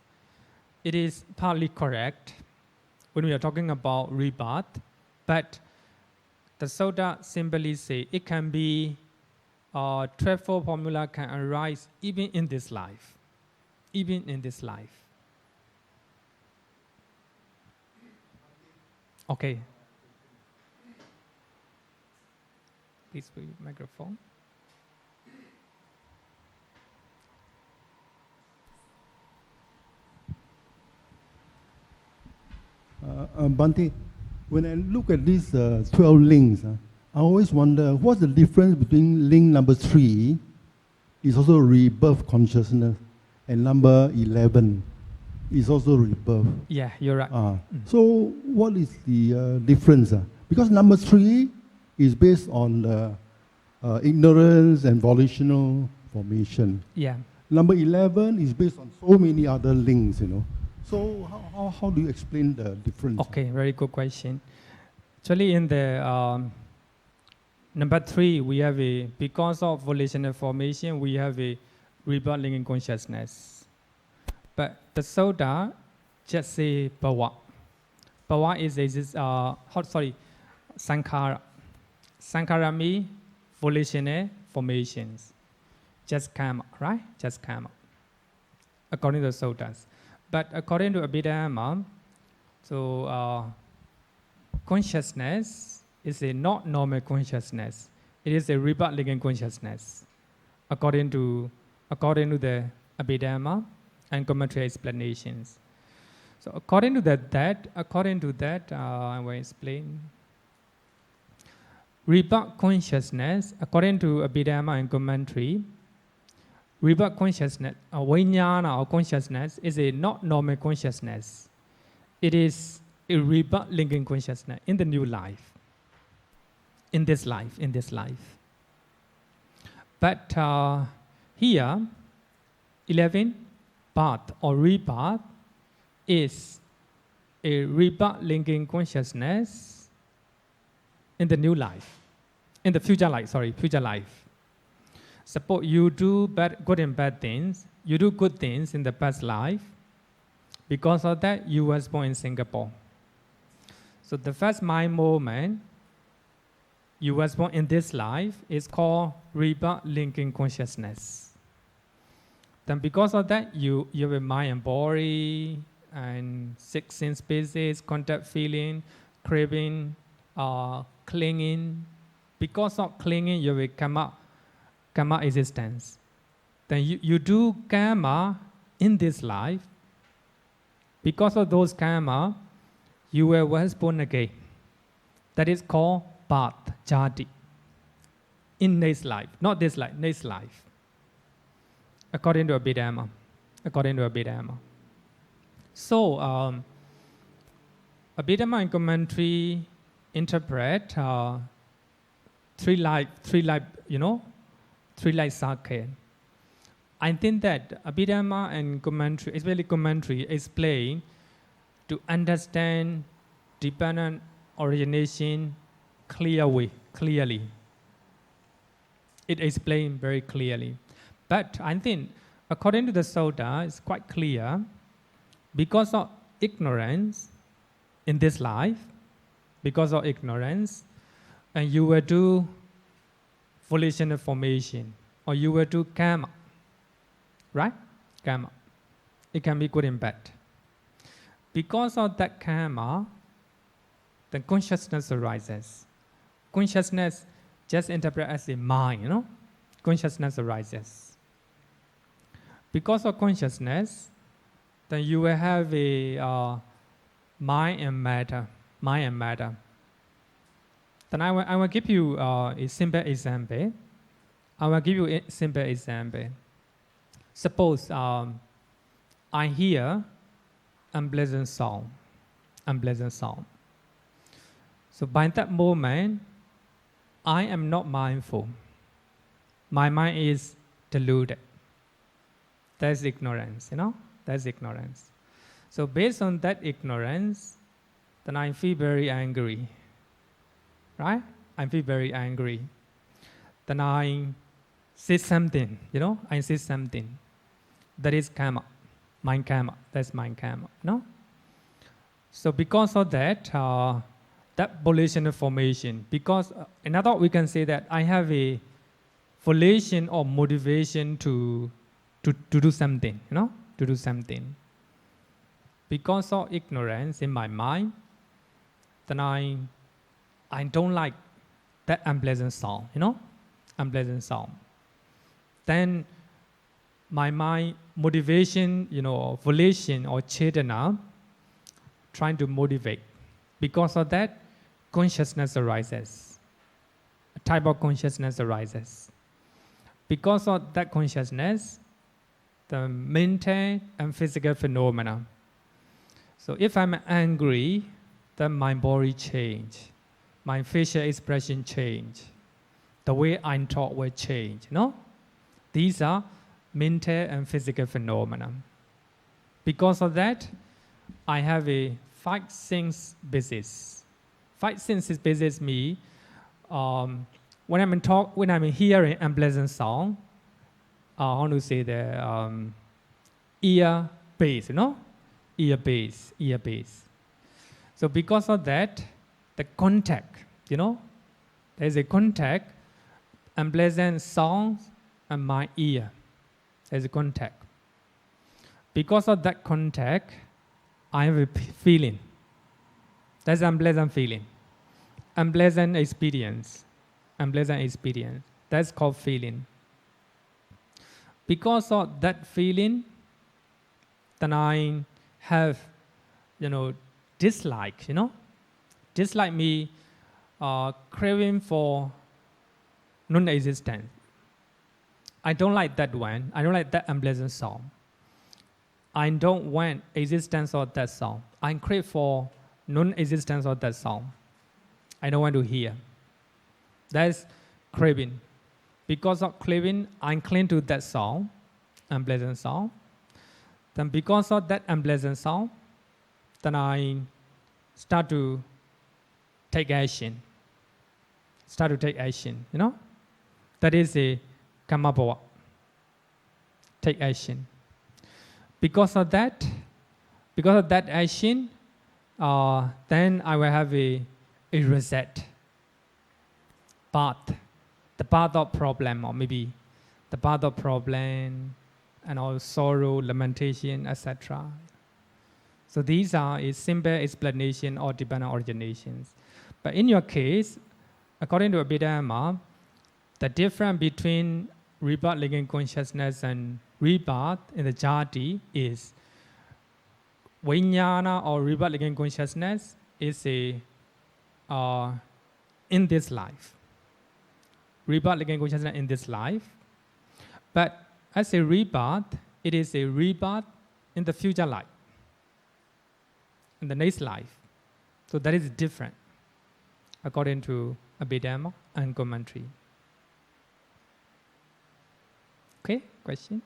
it is partly correct when we are talking about rebirth, but the Sutta simply say it can be 12-fold formula can arise even in this life. Even in this life. Okay. Please put your microphone. Bhante, when I look at these 12 links, I always wonder what's the difference between link number 3 is also rebirth consciousness, and number 11 is also rebirth. Yeah, you're right. So what is the difference? Because number 3 is based on the ignorance and volitional formation. Yeah. Number 11 is based on so many other links, So how do you explain the difference? Okay, very good question. Actually, in the number 3, we have because of volitional formation, we have a rebirth linking consciousness. But the Sutta just say bhava. Bhava is Saṅkhāra. Saṅkhāra means volitional formations. Just karma, right? Just karma. According to the Suttas. But according to Abhidhammma, so consciousness is a not normal consciousness. It is a rebirth linking consciousness. According to the Abhidhammma and commentary explanations. So according to that, I will explain. Rebirth consciousness, according to Abhidhammma and commentary, rebirth consciousness, vijnana or consciousness, is a not normal consciousness. It is a rebirth linking consciousness in the new life. In this life. But here, 11, birth or rebirth is a rebirth linking consciousness in the new life, in the future life. Suppose you do good and bad things, you do good things in the past life. Because of that, you was born in Singapore. So the first mind moment you was born in this life is called rebirth linking consciousness. Then because of that, you have a mind and body, and 6 sense spaces, contact, feeling, craving, clinging. Because of clinging, you have a karma existence. Then you do karma in this life. Because of those karma, you were once born again. That is called birth, jāti. In next life, not this life, next life. According to Abhidhammma. So, Abhidhammma and commentary interpret 3 life cycle. I think that Abhidhammma and commentary, especially commentary, explain to understand dependent origination clearly. It explains very clearly. But I think, according to the Sutta, it's quite clear. Because of ignorance in this life, and you will do volitional formation, or you will do karma, right? Karma. It can be good and bad. Because of that karma, the consciousness arises. Consciousness just interpret as a mind, Consciousness arises. Because of consciousness, then you will have a mind and matter. Then I will give you a simple example. Suppose I hear unpleasant sound. So by that moment, I am not mindful. My mind is deluded. That's ignorance, That's ignorance. So based on that ignorance, then I feel very angry. Right? I feel very angry. Then I say something, I say something. That is karma. Mind karma. That's mind karma, So because of that, that volitional formation, because in other words, we can say that I have a volition or motivation to do something, to do something. Because of ignorance in my mind, then I don't like that unpleasant sound, unpleasant sound. Then my mind motivation, volition or cetana, trying to motivate. Because of that, consciousness arises. A type of consciousness arises. Because of that consciousness, the mental and physical phenomena. So if I'm angry, then my body change. My facial expression change. The way I talk will change, These are mental and physical phenomena. Because of that, I have a five sense basis. Five senses basis me when I'm hearing unpleasant sound. How to say the ear base, ear base. So because of that, the contact, there's a contact, unpleasant sounds and my ear. There's a contact. Because of that contact, I have a feeling. That's unpleasant feeling. Unpleasant experience. That's called feeling. Because of that feeling, then I have, dislike, dislike me, craving for non-existence. I don't like that one. I don't like that unpleasant sound. I don't want existence of that sound. I crave for non-existence of that sound. I don't want to hear. That's craving. Because of craving, I cling to that sound, unpleasant sound. Then because of that unpleasant sound, then I start to take action. That is a kamma-bhava. Take action. Because of that action, then I will have a reset path. The path of problem, or maybe the path of problem and all sorrow, lamentation, etc. So these are a simple explanation or dependent originations. But in your case, according to Abhidhammma, the difference between rebirth linking consciousness and rebirth in the jāti is vijnana or rebirth linking consciousness is in this life. Rebirth linking consciousness in this life. But as a rebirth, it is a rebirth in the future life, in the next life. So that is different according to Abhidhammma and commentary. Okay, question?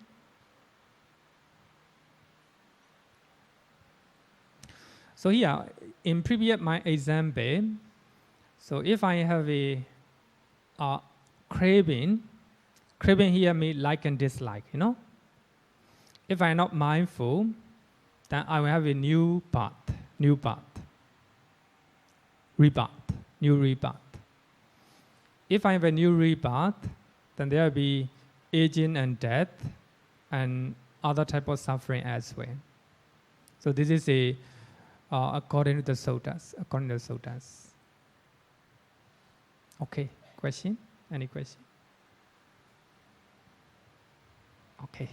So here, in previous my example, so if I have a craving here means like and dislike, If I'm not mindful, then I will have a new path, rebirth, new rebirth. If I have a new rebirth, then there will be aging and death and other type of suffering as well. So this is according to the suttas. Okay, question? Any question? Okay.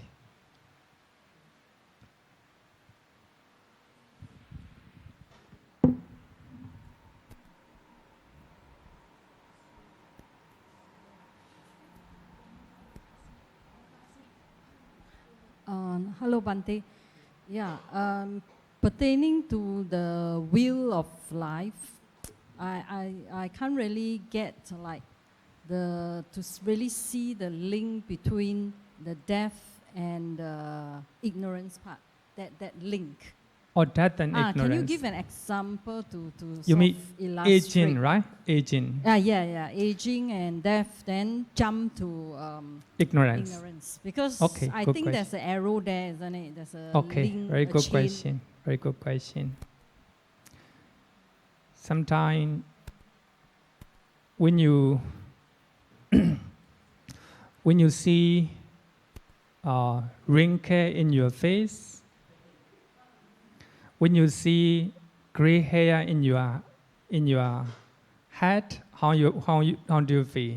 Hello, Bhante. Yeah, pertaining to the wheel of life, I can't really get to really see the link between the death and the ignorance part. That link. Or death and ignorance. Can you give an example to you mean illustrate? aging, right? Aging. Yeah. Aging and death, then jump to ignorance. Because I think question. there's an arrow there, isn't it? There's a link, very good chain. question. Very good question. Sometimes when you see wrinkle in your face, when you see gray hair in your head, how do you feel?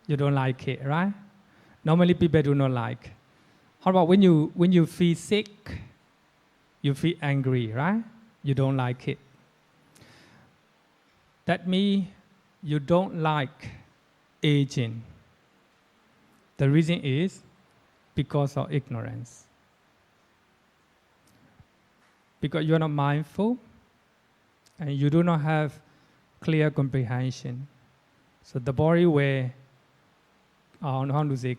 You don't like it, right? Normally people do not like. How about when you feel sick, you feel angry, right? You don't like it. That means you don't like aging. The reason is because of ignorance. Because you are not mindful and you do not have clear comprehension. So the body will,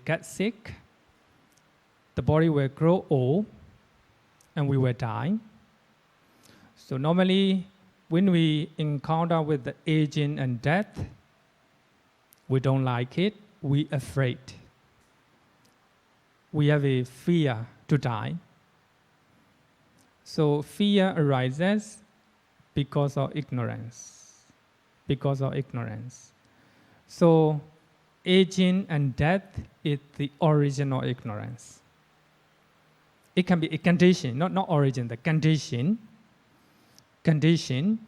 get sick, the body will grow old and we will die. So normally, when we encounter with the aging and death, we don't like it, we afraid. We have a fear to die. So fear arises because of ignorance. Because of ignorance. So aging and death is the origin of ignorance. It can be a condition, not origin, the condition. Condition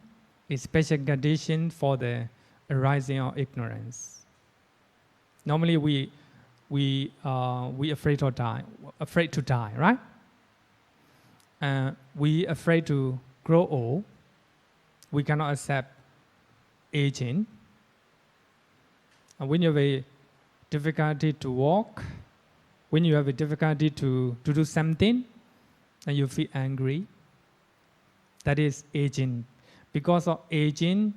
is special condition for the arising of ignorance. Normally we afraid to die, right? We afraid to grow old. We cannot accept aging. And when you have a difficulty to walk, when you have a difficulty to do something, and you feel angry, that is aging. Because of aging,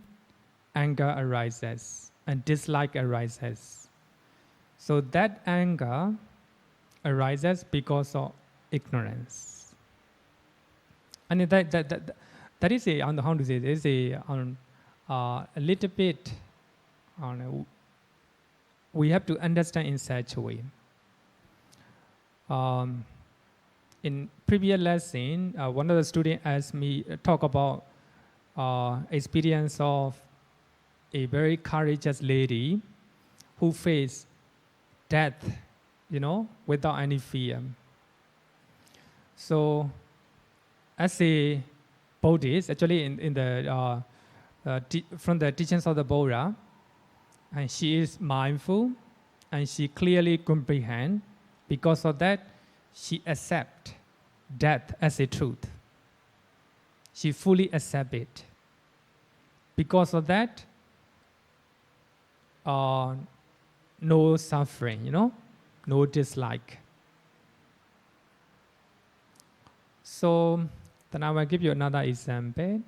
anger arises and dislike arises. So that anger arises because of ignorance. And that is a, how to say, there is a little bit, we have to understand in such a way. In previous lesson, one of the students asked me talk about experience of a very courageous lady who faced death, without any fear. So, as a Buddhist, actually in the from the teachings of the Buddha, and she is mindful, and she clearly comprehends. Because of that, she accepts death as a truth. She fully accepts it. Because of that, no suffering, no dislike. So, then I will give you another example.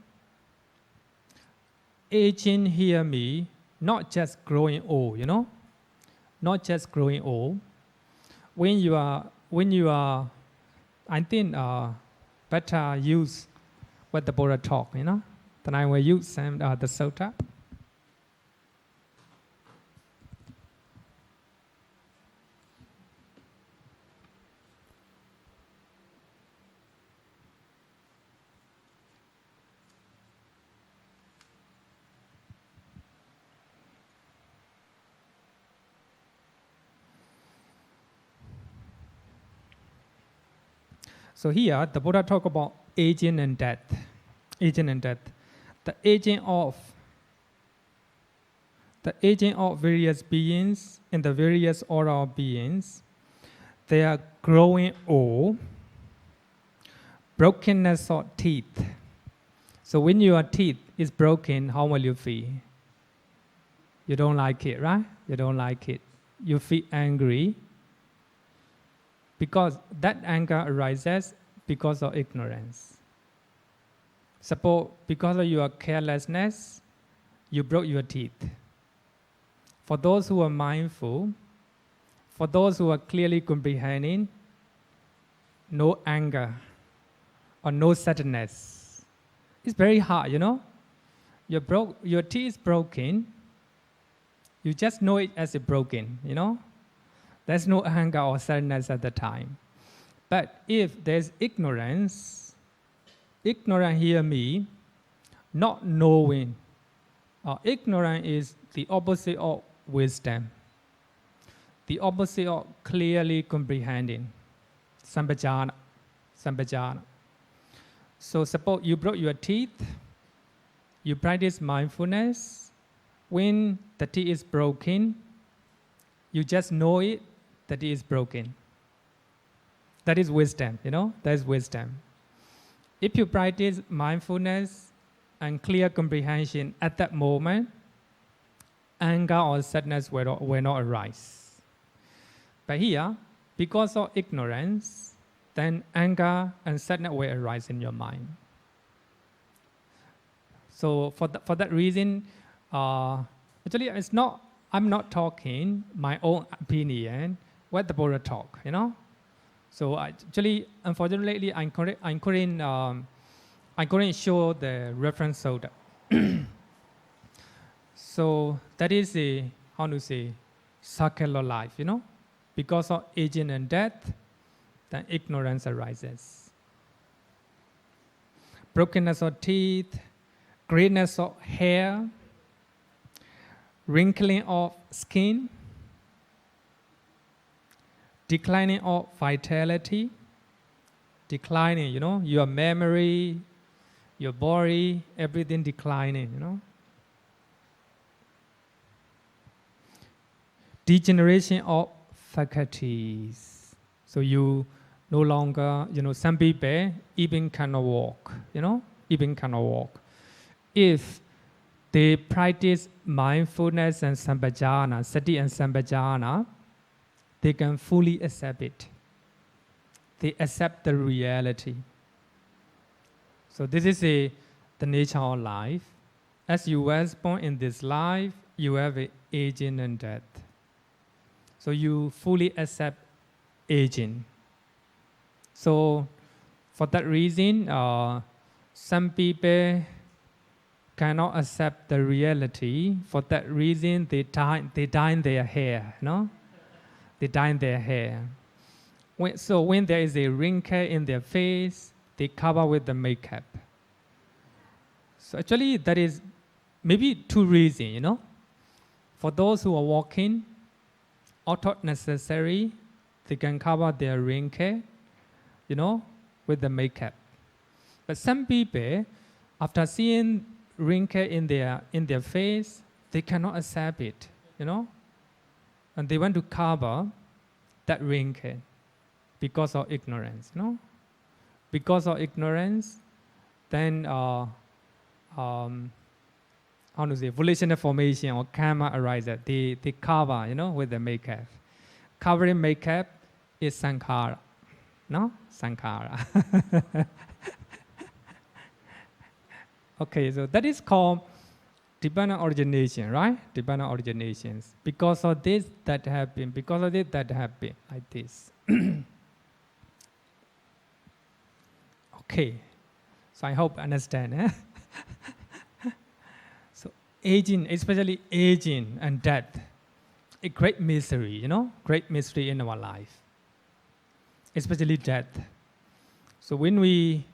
Aging here means not just growing old, not just growing old. When you are, I think better use what the Buddha taught, Then I will use the Sutta. So here, the Buddha talk about aging and death. Aging and death. The aging of various beings in the various order of beings, they are growing old. Brokenness of teeth. So when your teeth is broken, how will you feel? You don't like it, right? You don't like it. You feel angry. Because that anger arises because of ignorance. Suppose because of your carelessness, you broke your teeth. For those who are mindful, for those who are clearly comprehending, no anger or no sadness. It's very hard, Your teeth is broken. You just know it as it's broken, There's no anger or sadness at the time. But if there's ignorance here means not knowing. Ignorance is the opposite of wisdom. The opposite of clearly comprehending. Sampajana. So suppose you broke your teeth, you practice mindfulness. When the teeth is broken, you just know it, that it is broken. That is wisdom, that is wisdom. If you practice mindfulness and clear comprehension at that moment, anger or sadness will not arise. But here, because of ignorance, then anger and sadness will arise in your mind. So for that reason, actually I'm not talking my own opinion, what the Buddha talk, So actually, unfortunately, I encourage I couldn't show the reference Sutta. So that is a, how to say, circular life, you know. Because of aging and death, then ignorance arises. Brokenness of teeth, grayness of hair, wrinkling of skin, declining of vitality, declining, you know, your memory, your body, everything declining, you know. Degeneration of faculties. So you no longer, you know, some people even cannot walk, you know, even cannot walk. If they practice mindfulness and sampajana, sati and sampajana, they can fully accept it. They accept the reality. So this is the nature of life. As you were born in this life, you have aging and death. So you fully accept aging. So for that reason, some people cannot accept the reality. For that reason, they dye their hair, no? They dye their hair. So when there is a wrinkle in their face, they cover with the makeup. So actually, that is maybe two reasons, you know. For those who are walking, not necessary, they can cover their wrinkle, you know, with the makeup. But some people, after seeing wrinkle in their face, they cannot accept it, you know, and they want to cover that wrinkle because of ignorance, you know. Because of ignorance, then how to say, volitional formation or karma arises. They cover, you know, with the makeup. Covering makeup is Saṅkhāra, no? Saṅkhāra. Okay, so that is called dependent origination, right? Dependent originations. Because of this, that happened. Because of this, that happened. Like this. Okay. So I hope you understand. Eh? So aging, especially aging and death, a great mystery, you know, great mystery in our life. Especially death. So when we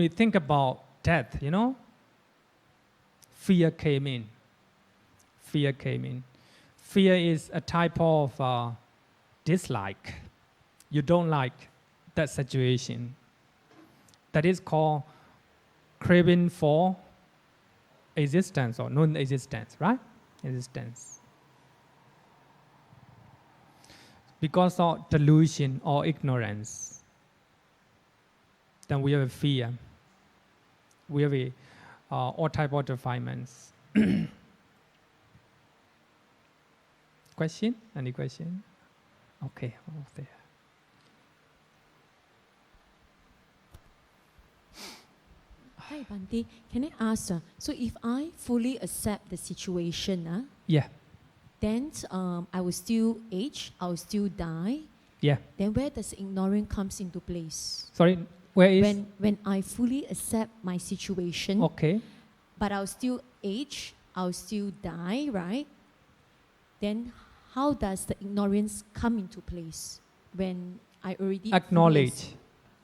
think about death, you know, fear came in. Fear came in. Fear is a type of dislike. You don't like that situation. That is called craving for existence or non-existence, right? Existence. Because of delusion or ignorance, then we have a fear. We have all type of defilements. Question? Any question? Okay, over there. Hi, Bhante. Can I ask, so if I fully accept the situation, Yeah. then I will still age, I will still die. Yeah. Then where does ignorance comes into place? Sorry, where is? When I fully accept my situation, Okay. but I'll still age, I'll still die, right? Then how does the ignorance come into place when I already Acknowledge.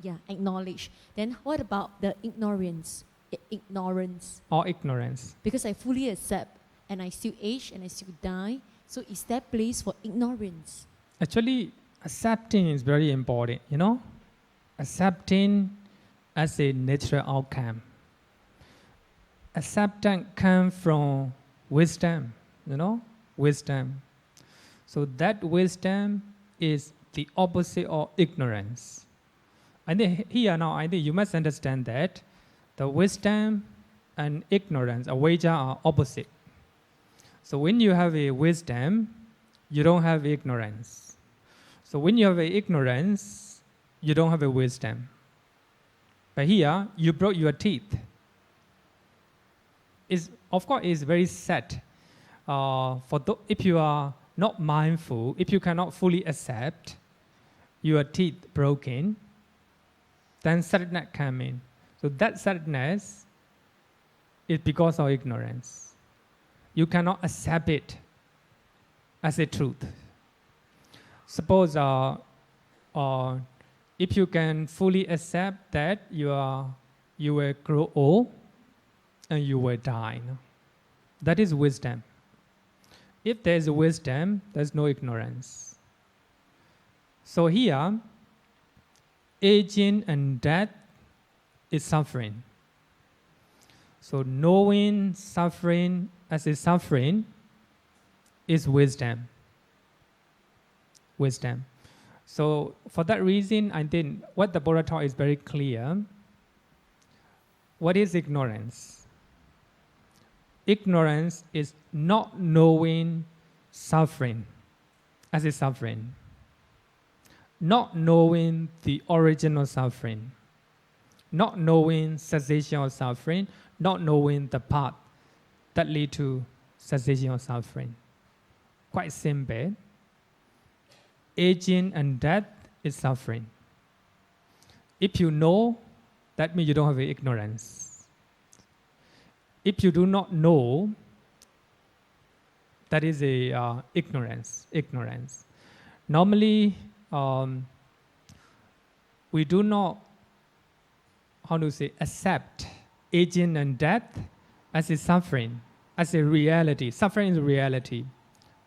Yeah, acknowledge. Then what about the ignorance? Ignorance. Or ignorance. Because I fully accept and I still age and I still die. So is there place for ignorance? Actually, accepting is very important, you know. Accepting as a natural outcome. Acceptance comes from wisdom, you know, wisdom. So that wisdom is the opposite of ignorance. And here now, I think you must understand that the wisdom and ignorance, avijja, are opposite. So when you have a wisdom, you don't have ignorance. So when you have a ignorance, you don't have a wisdom. But here, you broke your teeth. Of course, it's very sad. If you are not mindful, if you cannot fully accept your teeth broken, then sadness comes in. So that sadness is because of ignorance. You cannot accept it as a truth. Suppose if you can fully accept that you will grow old and you will die. No? That is wisdom. If there is wisdom, there is no ignorance. So here, aging and death is suffering. So knowing suffering as a suffering is wisdom. Wisdom. So for that reason, I think what the Buddha taught is very clear. What is ignorance? Ignorance is not knowing suffering as a suffering. Not knowing the origin of suffering. Not knowing cessation of suffering. Not knowing the path that lead to cessation of suffering. Quite simple. Aging and death is suffering. If you know, that means you don't have ignorance. If you do not know, that is a ignorance. Normally, we do not, accept aging and death as a suffering, as a reality. Suffering is a reality.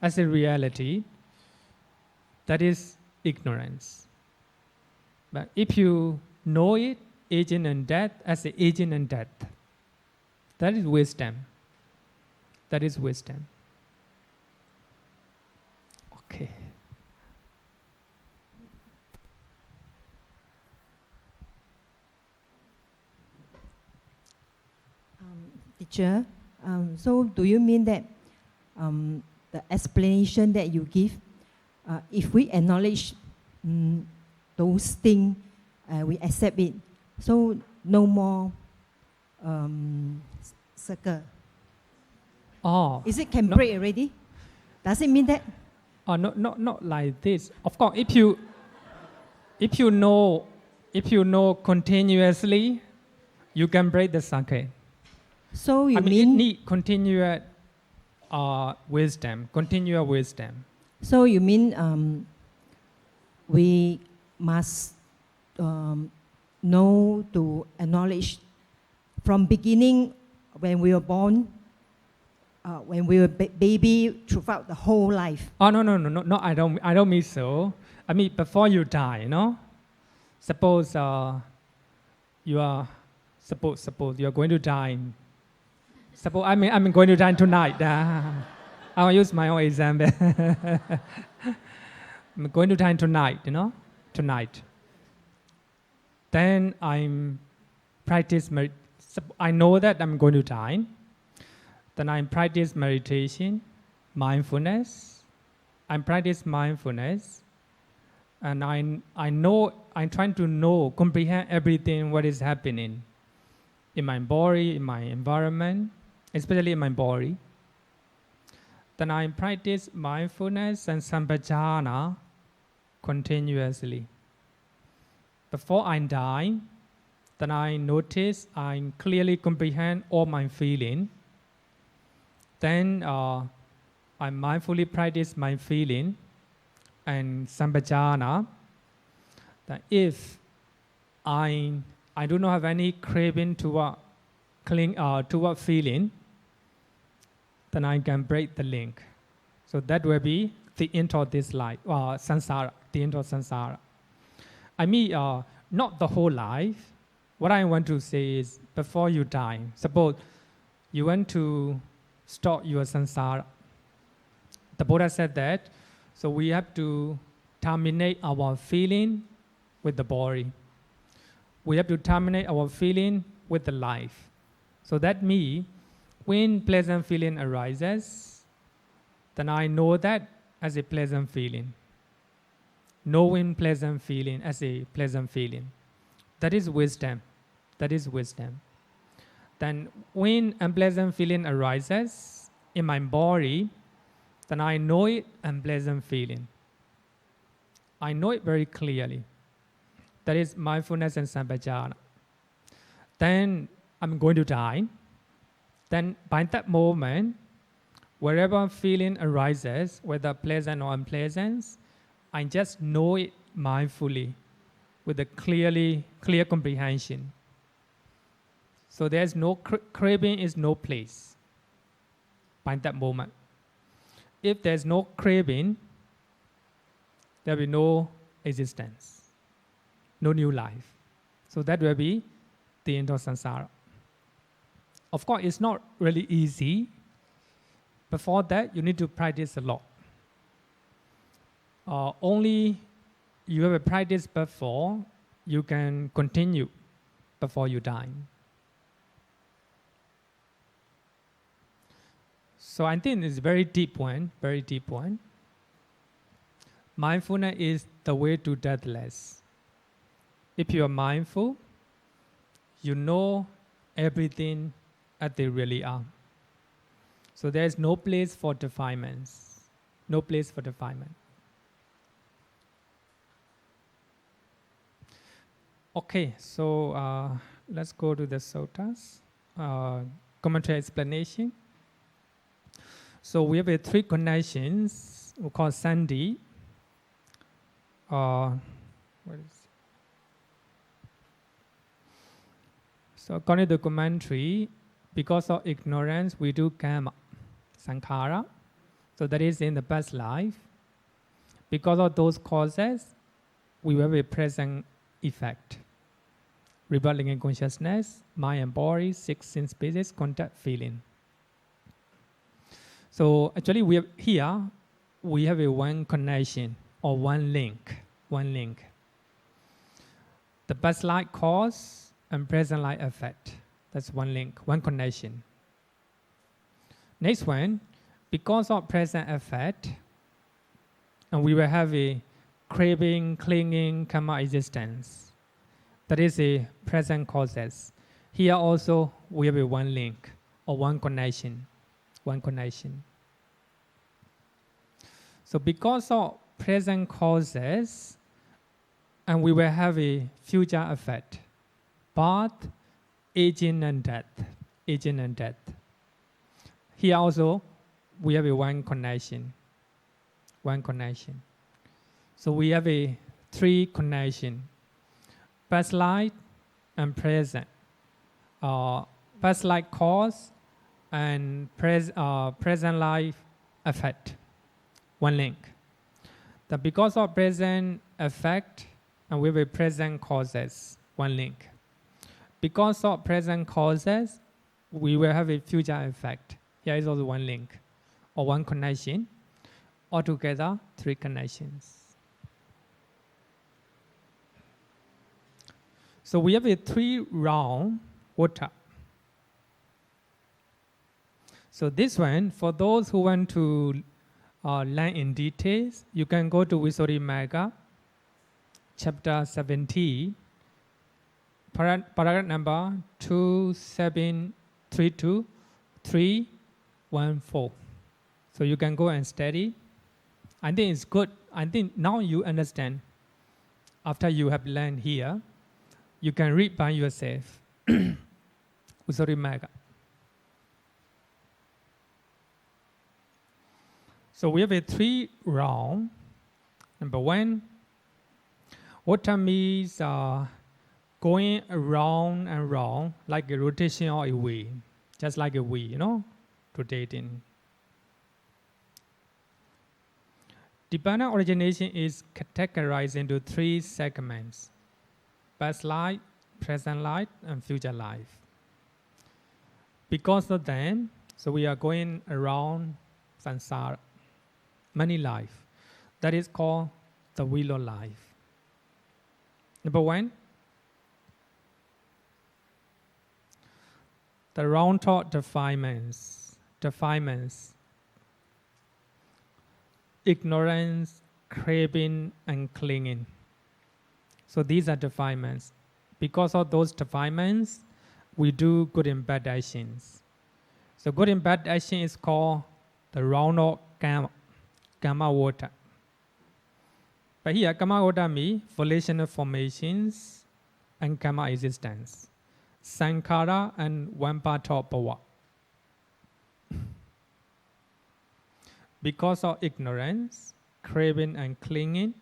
As a reality, that is ignorance. But if you know it, aging and death, as a aging and death, that is wisdom. That is wisdom. Okay. Teacher, so do you mean that the explanation that you give, if we acknowledge those things, we accept it, so no more circle? Oh, Is it can break already? Does it mean that? not like this. Of course, if you know continuously, you can break the Sankhe. So you it mean? need continuous wisdom. Continuous wisdom. So you mean we must know to acknowledge from beginning when we were born, when we were baby, throughout the whole life. Oh no! I don't mean so. I mean before you die, you know. Suppose you are going to die. Suppose I'm going to die tonight. I'll use my own example. I'm going to die tonight, you know, tonight. Then I know that I'm going to die. Then I practice meditation, mindfulness. I practice mindfulness, and I know I'm trying to comprehend everything what is happening in my body, in my environment, especially in my body. Then I practice mindfulness and sampajana continuously. Before I die, then I notice I clearly comprehend all my feeling. Then I mindfully practice my feeling and sampajana. That if I do not have any craving toward feeling, then I can break the link. So that will be the end of this life, samsara, the end of samsara. I mean, not the whole life. What I want to say is, before you die, suppose you want to stop your samsara. The Buddha said that, so we have to terminate our feeling with the body. We have to terminate our feeling with the life. So that means, when pleasant feeling arises, then I know that as a pleasant feeling. Knowing pleasant feeling as a pleasant feeling. That is wisdom. That is wisdom. Then when unpleasant feeling arises in my body, then I know it unpleasant feeling. I know it very clearly. That is mindfulness and sampajana. then I'm going to die. Then by that moment, wherever feeling arises, whether pleasant or unpleasant, I just know it mindfully with a clear comprehension. So there's no craving is no place by that moment. If there's no craving, there will be no existence, no new life. So that will be the end of samsara. Of course, it's not really easy. Before that, you need to practice a lot. Only you have a practice before, you can continue before you die. So I think it's a very deep one, very deep one. Mindfulness is the way to deathless. If you are mindful, you know everything as they really are. So there is no place for defilements, no place for defilement. Okay, so let's go to the suttas, commentary explanation. So we have 3 connections we call sandhi. What is it? So according to the commentary, because of ignorance, we do karma, saṅkhāra. So that is in the past life. Because of those causes, we have a present effect. Rebirth in consciousness, mind and body, 6 sense bases, contact, feeling. So actually, we have a one connection or one link. The past life cause and present life effect. That's one link, one connection. Next one, because of present effect, and we will have a craving, clinging, karma existence. That is a present causes. Here also we have a one link or one connection. So because of present causes, and we will have a future effect, birth, aging and death. Here also we have a one connection. So we have a 3 connection: past life and present, past life cause and present life effect. One link. That because of present effect and we have a present causes, one link. Because of present causes, we will have a future effect. Here is also one link or one connection. Altogether, 3 connections. So we have a 3-round vaṭṭa. So this one, for those who want to learn in details, you can go to Visuddhimagga, chapter 17, paragraph number 2732-314. So you can go and study. I think it's good. I think now you understand. After you have learned here, you can read by yourself. Visuddhimagga. So we have a 3-round. Number 1, vaṭṭa means going around and round like a rotation or a wheel, just like a wheel, rotating. Nibbana origination is categorized into 3 segments: past life, present life, and future life. Because of them, so we are going around samsara, many life. That is called the wheel of life. Number 1, the round thought defilements. Ignorance, craving, and clinging. So these are defilements. Because of those defilements, we do good and bad actions. So good and bad action is called the round of kamma vaṭṭa. But here, kamma vaṭṭa means volitional formations and karma existence. Saṅkhāra and Vaṭṭa. Because of ignorance, craving and clinging,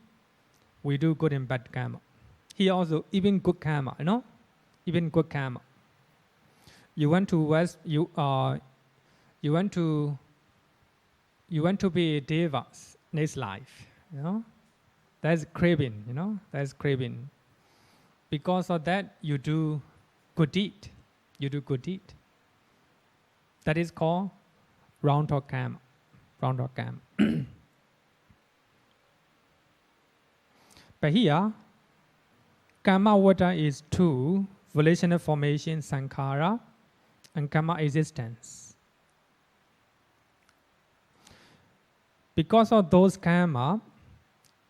we do good and bad karma. Here also, even good karma, even good karma. You want to be devas next life, That's craving, That's craving. Because of that, you do good deed. That is called round of karma. But here, karma vaṭṭa is two: volitional formation, saṅkhāra, and karma existence. Because of those karma,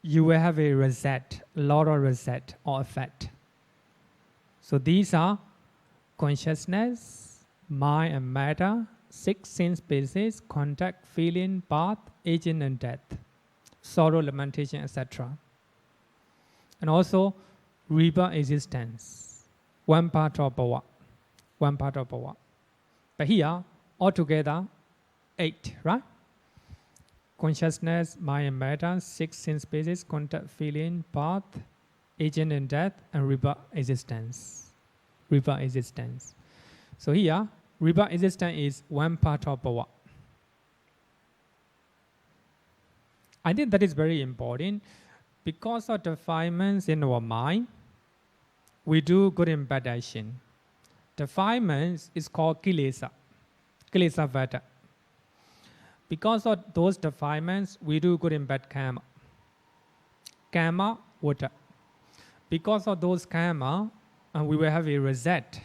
you will have a result, lot of result or effect. So these are consciousness, mind and matter, 6 sense bases, contact, feeling, birth, aging and death, sorrow, lamentation, etc. And also rebirth-existence, one part of bhava. But here, altogether, 8, right? Consciousness, mind and matter, 6 sense bases, contact, feeling, birth, aging and death, and rebirth-existence. So here, rebirth-existence is one part of bhava. I think that is very important. Because of defilements in our mind, we do good and bad action. Defilements is called kilesa vaṭṭa. Because of those defilements, we do good and bad karma vaṭṭa. Because of those karma, we will have a result.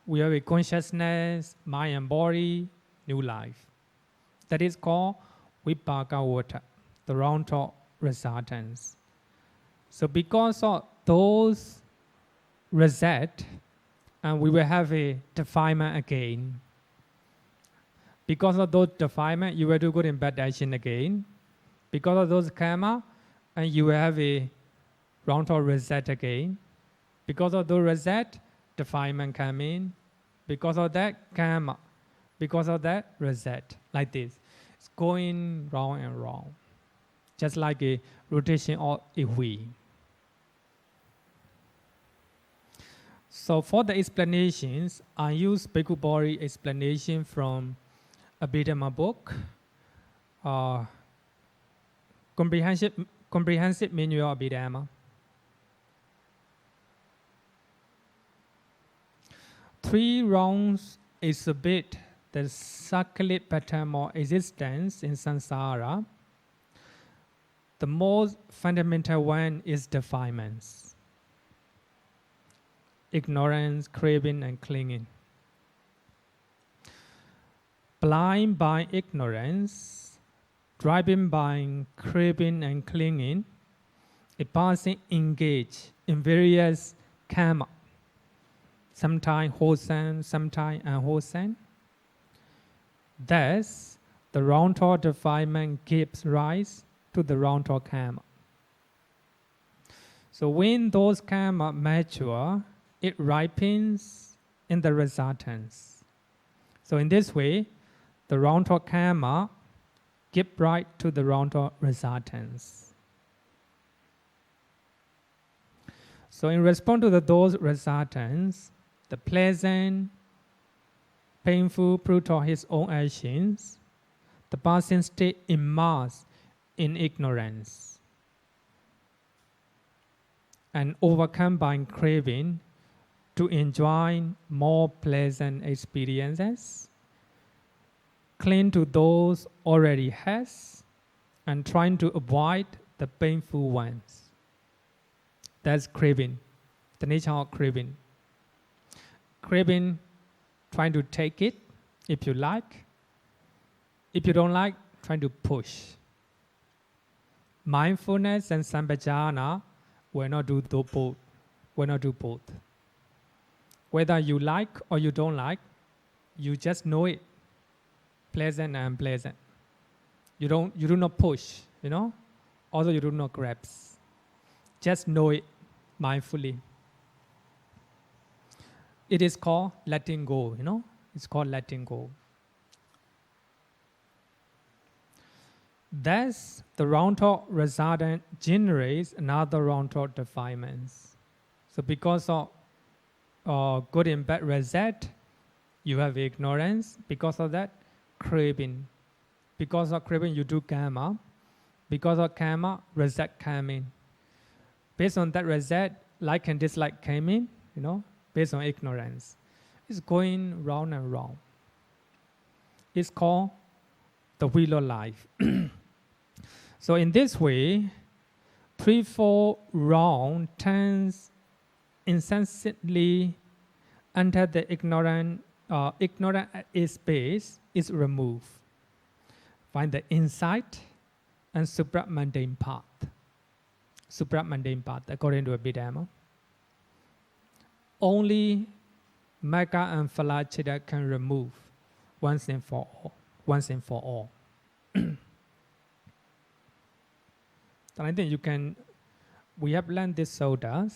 We have a consciousness, mind and body, new life. That is called vipaka vaṭṭa, the round of resultants. So because of those results, we will have a defilement again. Because of those defilements, you will do good and bad action again. Because of those karma, and you will have a round of result again. Because of those result, defilement come in. Because of that, karma. Because of that, result. Like this. It's going round and round. Just like a rotation of a wheel. So for the explanations, I use Bhikkhu Bodhi explanation from Abhidhammma book, comprehensive manual of Abhidhammma. 3 rounds exhibit the cyclic pattern of existence in samsara. The most fundamental one is defilements, ignorance, craving, and clinging. Blind by ignorance, driven by craving and clinging, a person engaged in various karma, sometimes wholesome, sometimes unwholesome. Thus, the round of defilement gives rise to the round of karma. So when those karma mature, it ripens in the resultants. So in this way, the round of karma give rise to the round of resultants. So in response to those resultants, the pleasant, painful fruit of his own actions, the person stays immersed in ignorance and overcome by craving to enjoy more pleasant experiences, cling to those already has, and trying to avoid the painful ones. That's craving, the nature of craving. Craving, trying to take it if you like. If you don't like, trying to push. Mindfulness and sampajana will not do both. Whether you like or you don't like, you just know it. Pleasant and unpleasant. You do not push, Although you do not grasp. Just know it mindfully. it is called letting go, it's called letting go. Thus, the round thought resultant generates another round thought defilements. So because of good and bad result, you have ignorance. Because of that, craving. Because of craving, you do karma. Because of karma, result came in. Based on that result, like and dislike came in, based on ignorance. It's going round and round. It's called the wheel of life. So in this way, 3-4 round turns incessantly until the ignorant space is removed. Find the insight and supramundane path. Supramundane path, according to Abhidhammma. Only Magga and Phalacchita can remove once and for all. Once and for all. So I think we have learned this Sutta,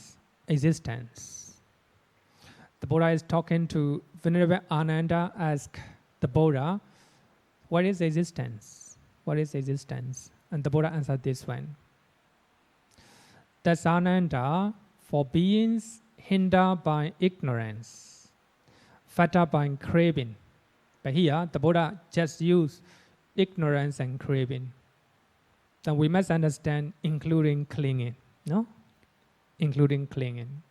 existence. The Buddha is talking to Venerable Ananda, ask the Buddha, what is existence? What is existence? And the Buddha answered this one. That's Ananda, for beings hindered by ignorance, vaṭṭa by craving. But here, the Buddha just used ignorance and craving. Then we must understand including clinging, including clinging.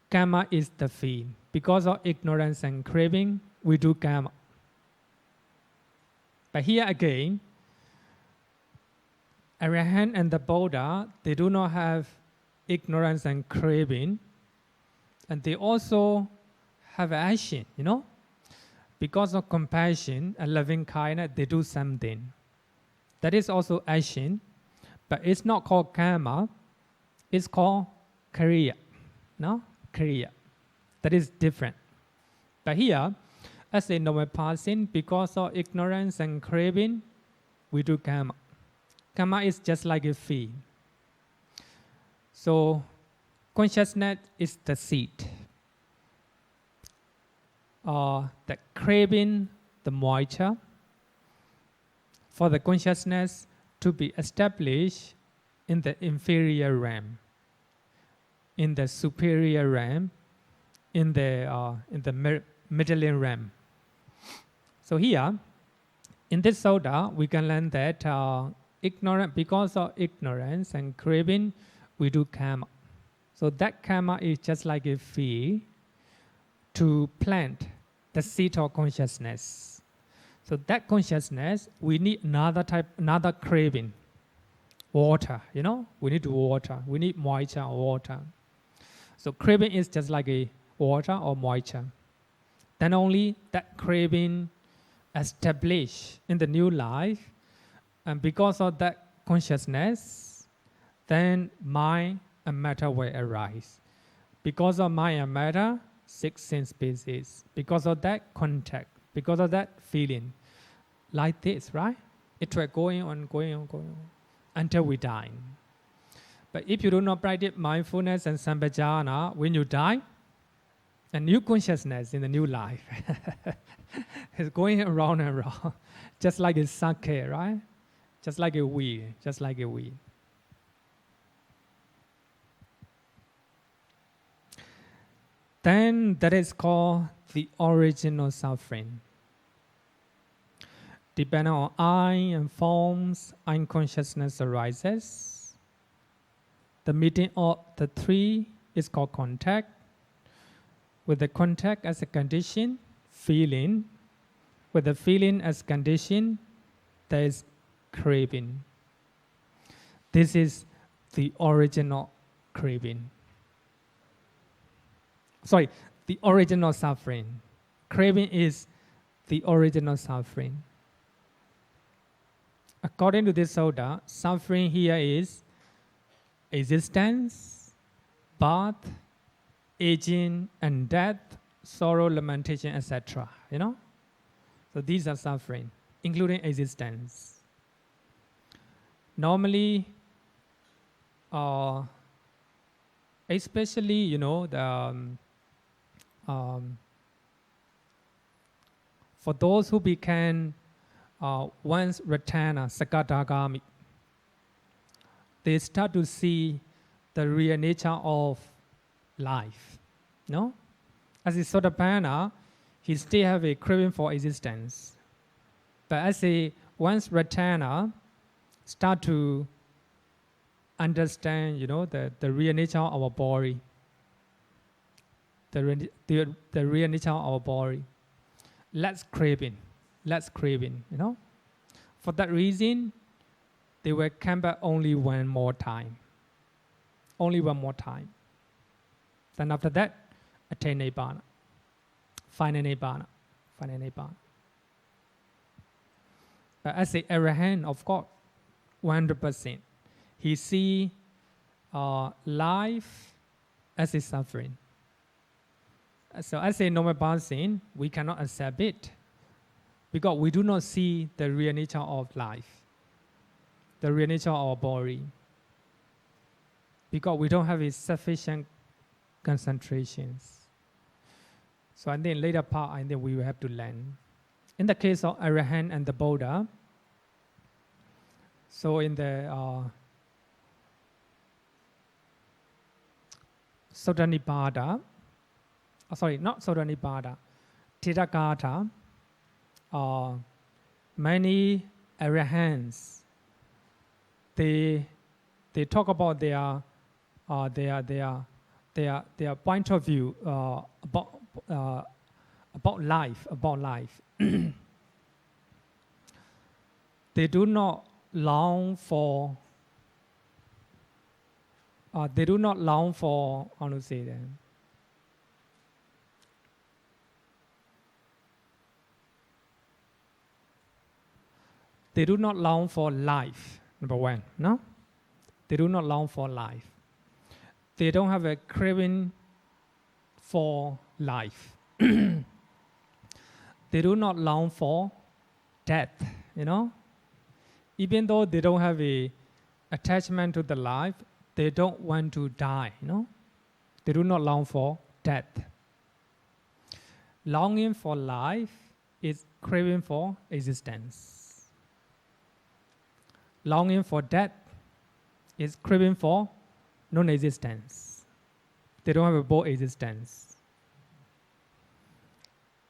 Karma is the field. Because of ignorance and craving, we do karma. But here again, Arahant and the Buddha, they do not have ignorance and craving, and they also have action, Because of compassion and loving kindness, they do something. That is also action, but it's not called karma, it's called kriya, kriya. That is different. But here, as a normal person, because of ignorance and craving, we do karma. Karma is just like a field. So, consciousness is the seed. The craving, the moisture, for the consciousness to be established in the inferior realm, in the superior realm, in the middle realm. So here, in this Sutta, we can learn that because of ignorance and craving, we do karma. So that karma is just like a field to plant the seed of consciousness. So that consciousness, we need another craving. Water, we need water. We need moisture or water. So craving is just like a water or moisture. Then only that craving established in the new life, and because of that consciousness, then mind and matter will arise. Because of mind and matter, 6 sense species. Because of that contact, because of that feeling, like this, right? It will going on, until we die. But if you do not practice mindfulness and sampajana, when you die, a new consciousness in the new life is going around and around, just like a sake, right? Just like a weed, Then that is called the original suffering. Depending on I and forms, unconsciousness arises. The meeting of the three is called contact. With the contact as a condition, feeling. With the feeling as condition, there is craving. This is the original craving. The original suffering. Craving is the original suffering. According to this Sutta, suffering here is existence, birth, aging, and death, sorrow, lamentation, etc. So these are suffering, including existence. Normally, especially, for those who became once Ratana Sakadagami, they start to see the real nature of life. No? As a Sotapanna, he still have a craving for existence. But as a once Ratana start to understand, the real nature of our body, the real nature of our body, less craving. For that reason, they will come back only one more time. Then after that, attain Nibbana. Final Nibbana. But as a Arahant, of course, 100%, he see life as a suffering. So as a normal person, we cannot accept it because we do not see the real nature of life, the real nature of our body, because we don't have a sufficient concentrations. So I think later part, I think we will have to learn. In the case of Arahant and the Buddha, so in the Sutta Nibbāda, not Sutta Nibbāda, Theragatha, many Arahants, they talk about their point of view about life. They do not long for. How to say that? They do not long for life. Number one, no? They do not long for life. They don't have a craving for life. They do not long for death, Even though they don't have a attachment to the life, they don't want to die, They do not long for death. Longing for life is craving for existence. Longing for death is craving for non-existence. They don't have a both existence.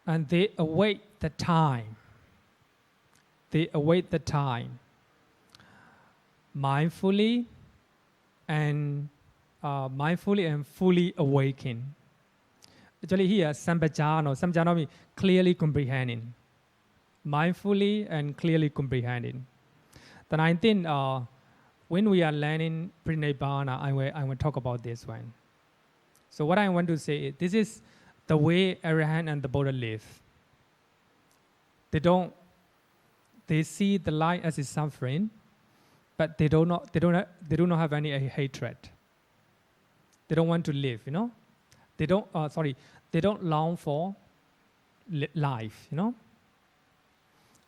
And they await the time. Mindfully and fully awaken. Actually here, sampajano means clearly comprehending. Mindfully and clearly comprehending. Then I think when we are learning Pre-Nibbana, I will talk about this one. So what I want to say is, this is the way Arahant and the Buddha live. They see the life as a suffering, but they do not have any hatred. They don't want to live, They don't long for life, And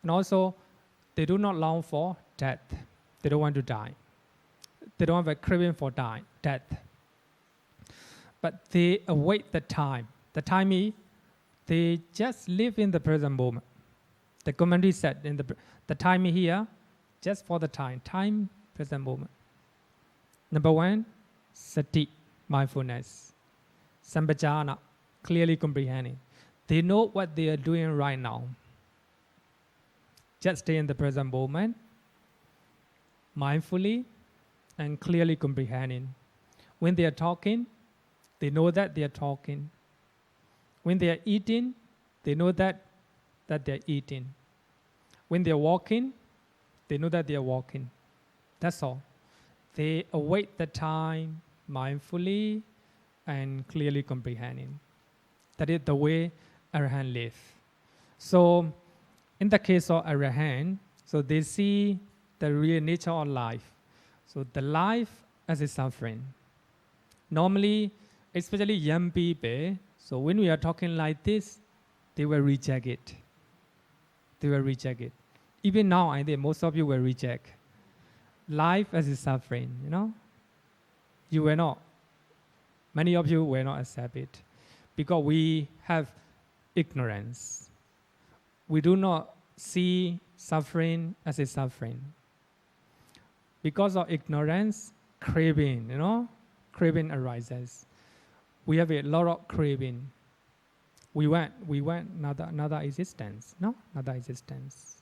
also, they do not long for death. They don't want to die. They don't have a craving for death. But they await the time. The time is, they just live in the present moment. The commentary said, the time is here, just for the time, present moment. Number one, sati, mindfulness. Sampajana, clearly comprehending. They know what they are doing right now. Just stay in the present moment, mindfully and clearly comprehending. When they are talking, they know that they are talking. When they are eating, they know that they are eating. When they are walking, they know that they are walking. That's all. They await the time mindfully and clearly comprehending. That is the way Arahant live. So, in the case of Arahant, so they see the real nature of life. So the life as a suffering. Normally, especially young people, so when we are talking like this, they will reject it. Even now, I think most of you will reject life as a suffering, You will not. Many of you will not accept it. because we have ignorance. We do not see suffering as a suffering. Because of ignorance, craving, craving arises. We have a lot of craving. We want another existence, another existence.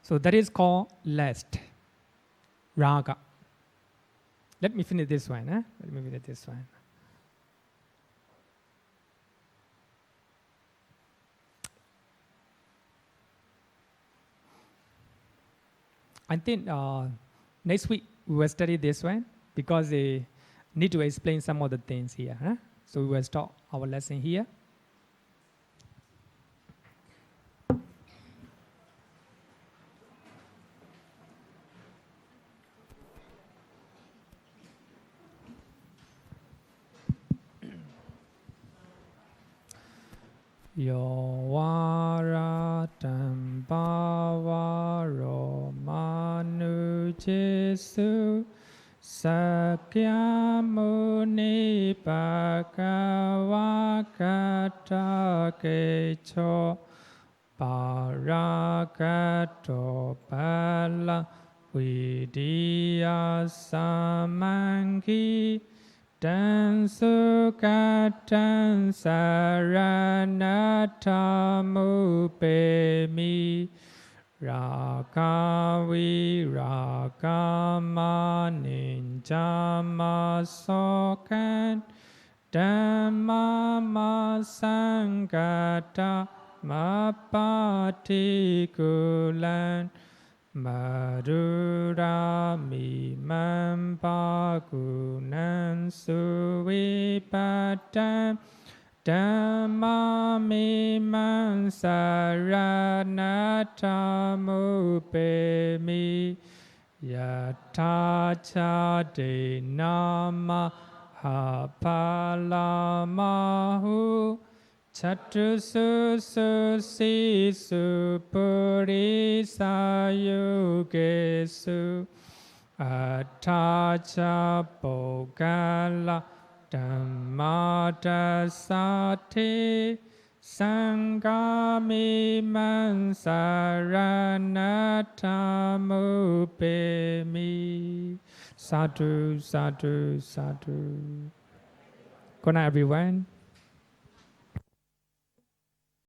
So that is called lust, raga. Let me finish this one. Let me finish this one. I think next week we will study this one because they need to explain some of the things here. So we will stop our lesson here. Yo varatam bhavaro manu jesu sakyamuni bhagavakatta kecho paragato pala vidya samanghi Dan sukatan saranatamu rakavi rakamaninjama sokan dhammama saṅkhāra mapatikulan Madhurami mampagunan suvipatam dhammami mansaranatamu yatha jāti nama hapalamahu Chatusu susisu purisayugesu attacha pokala dhammadasati sangami mansaranatamu sadhu sadhu sadhu. Good night everyone.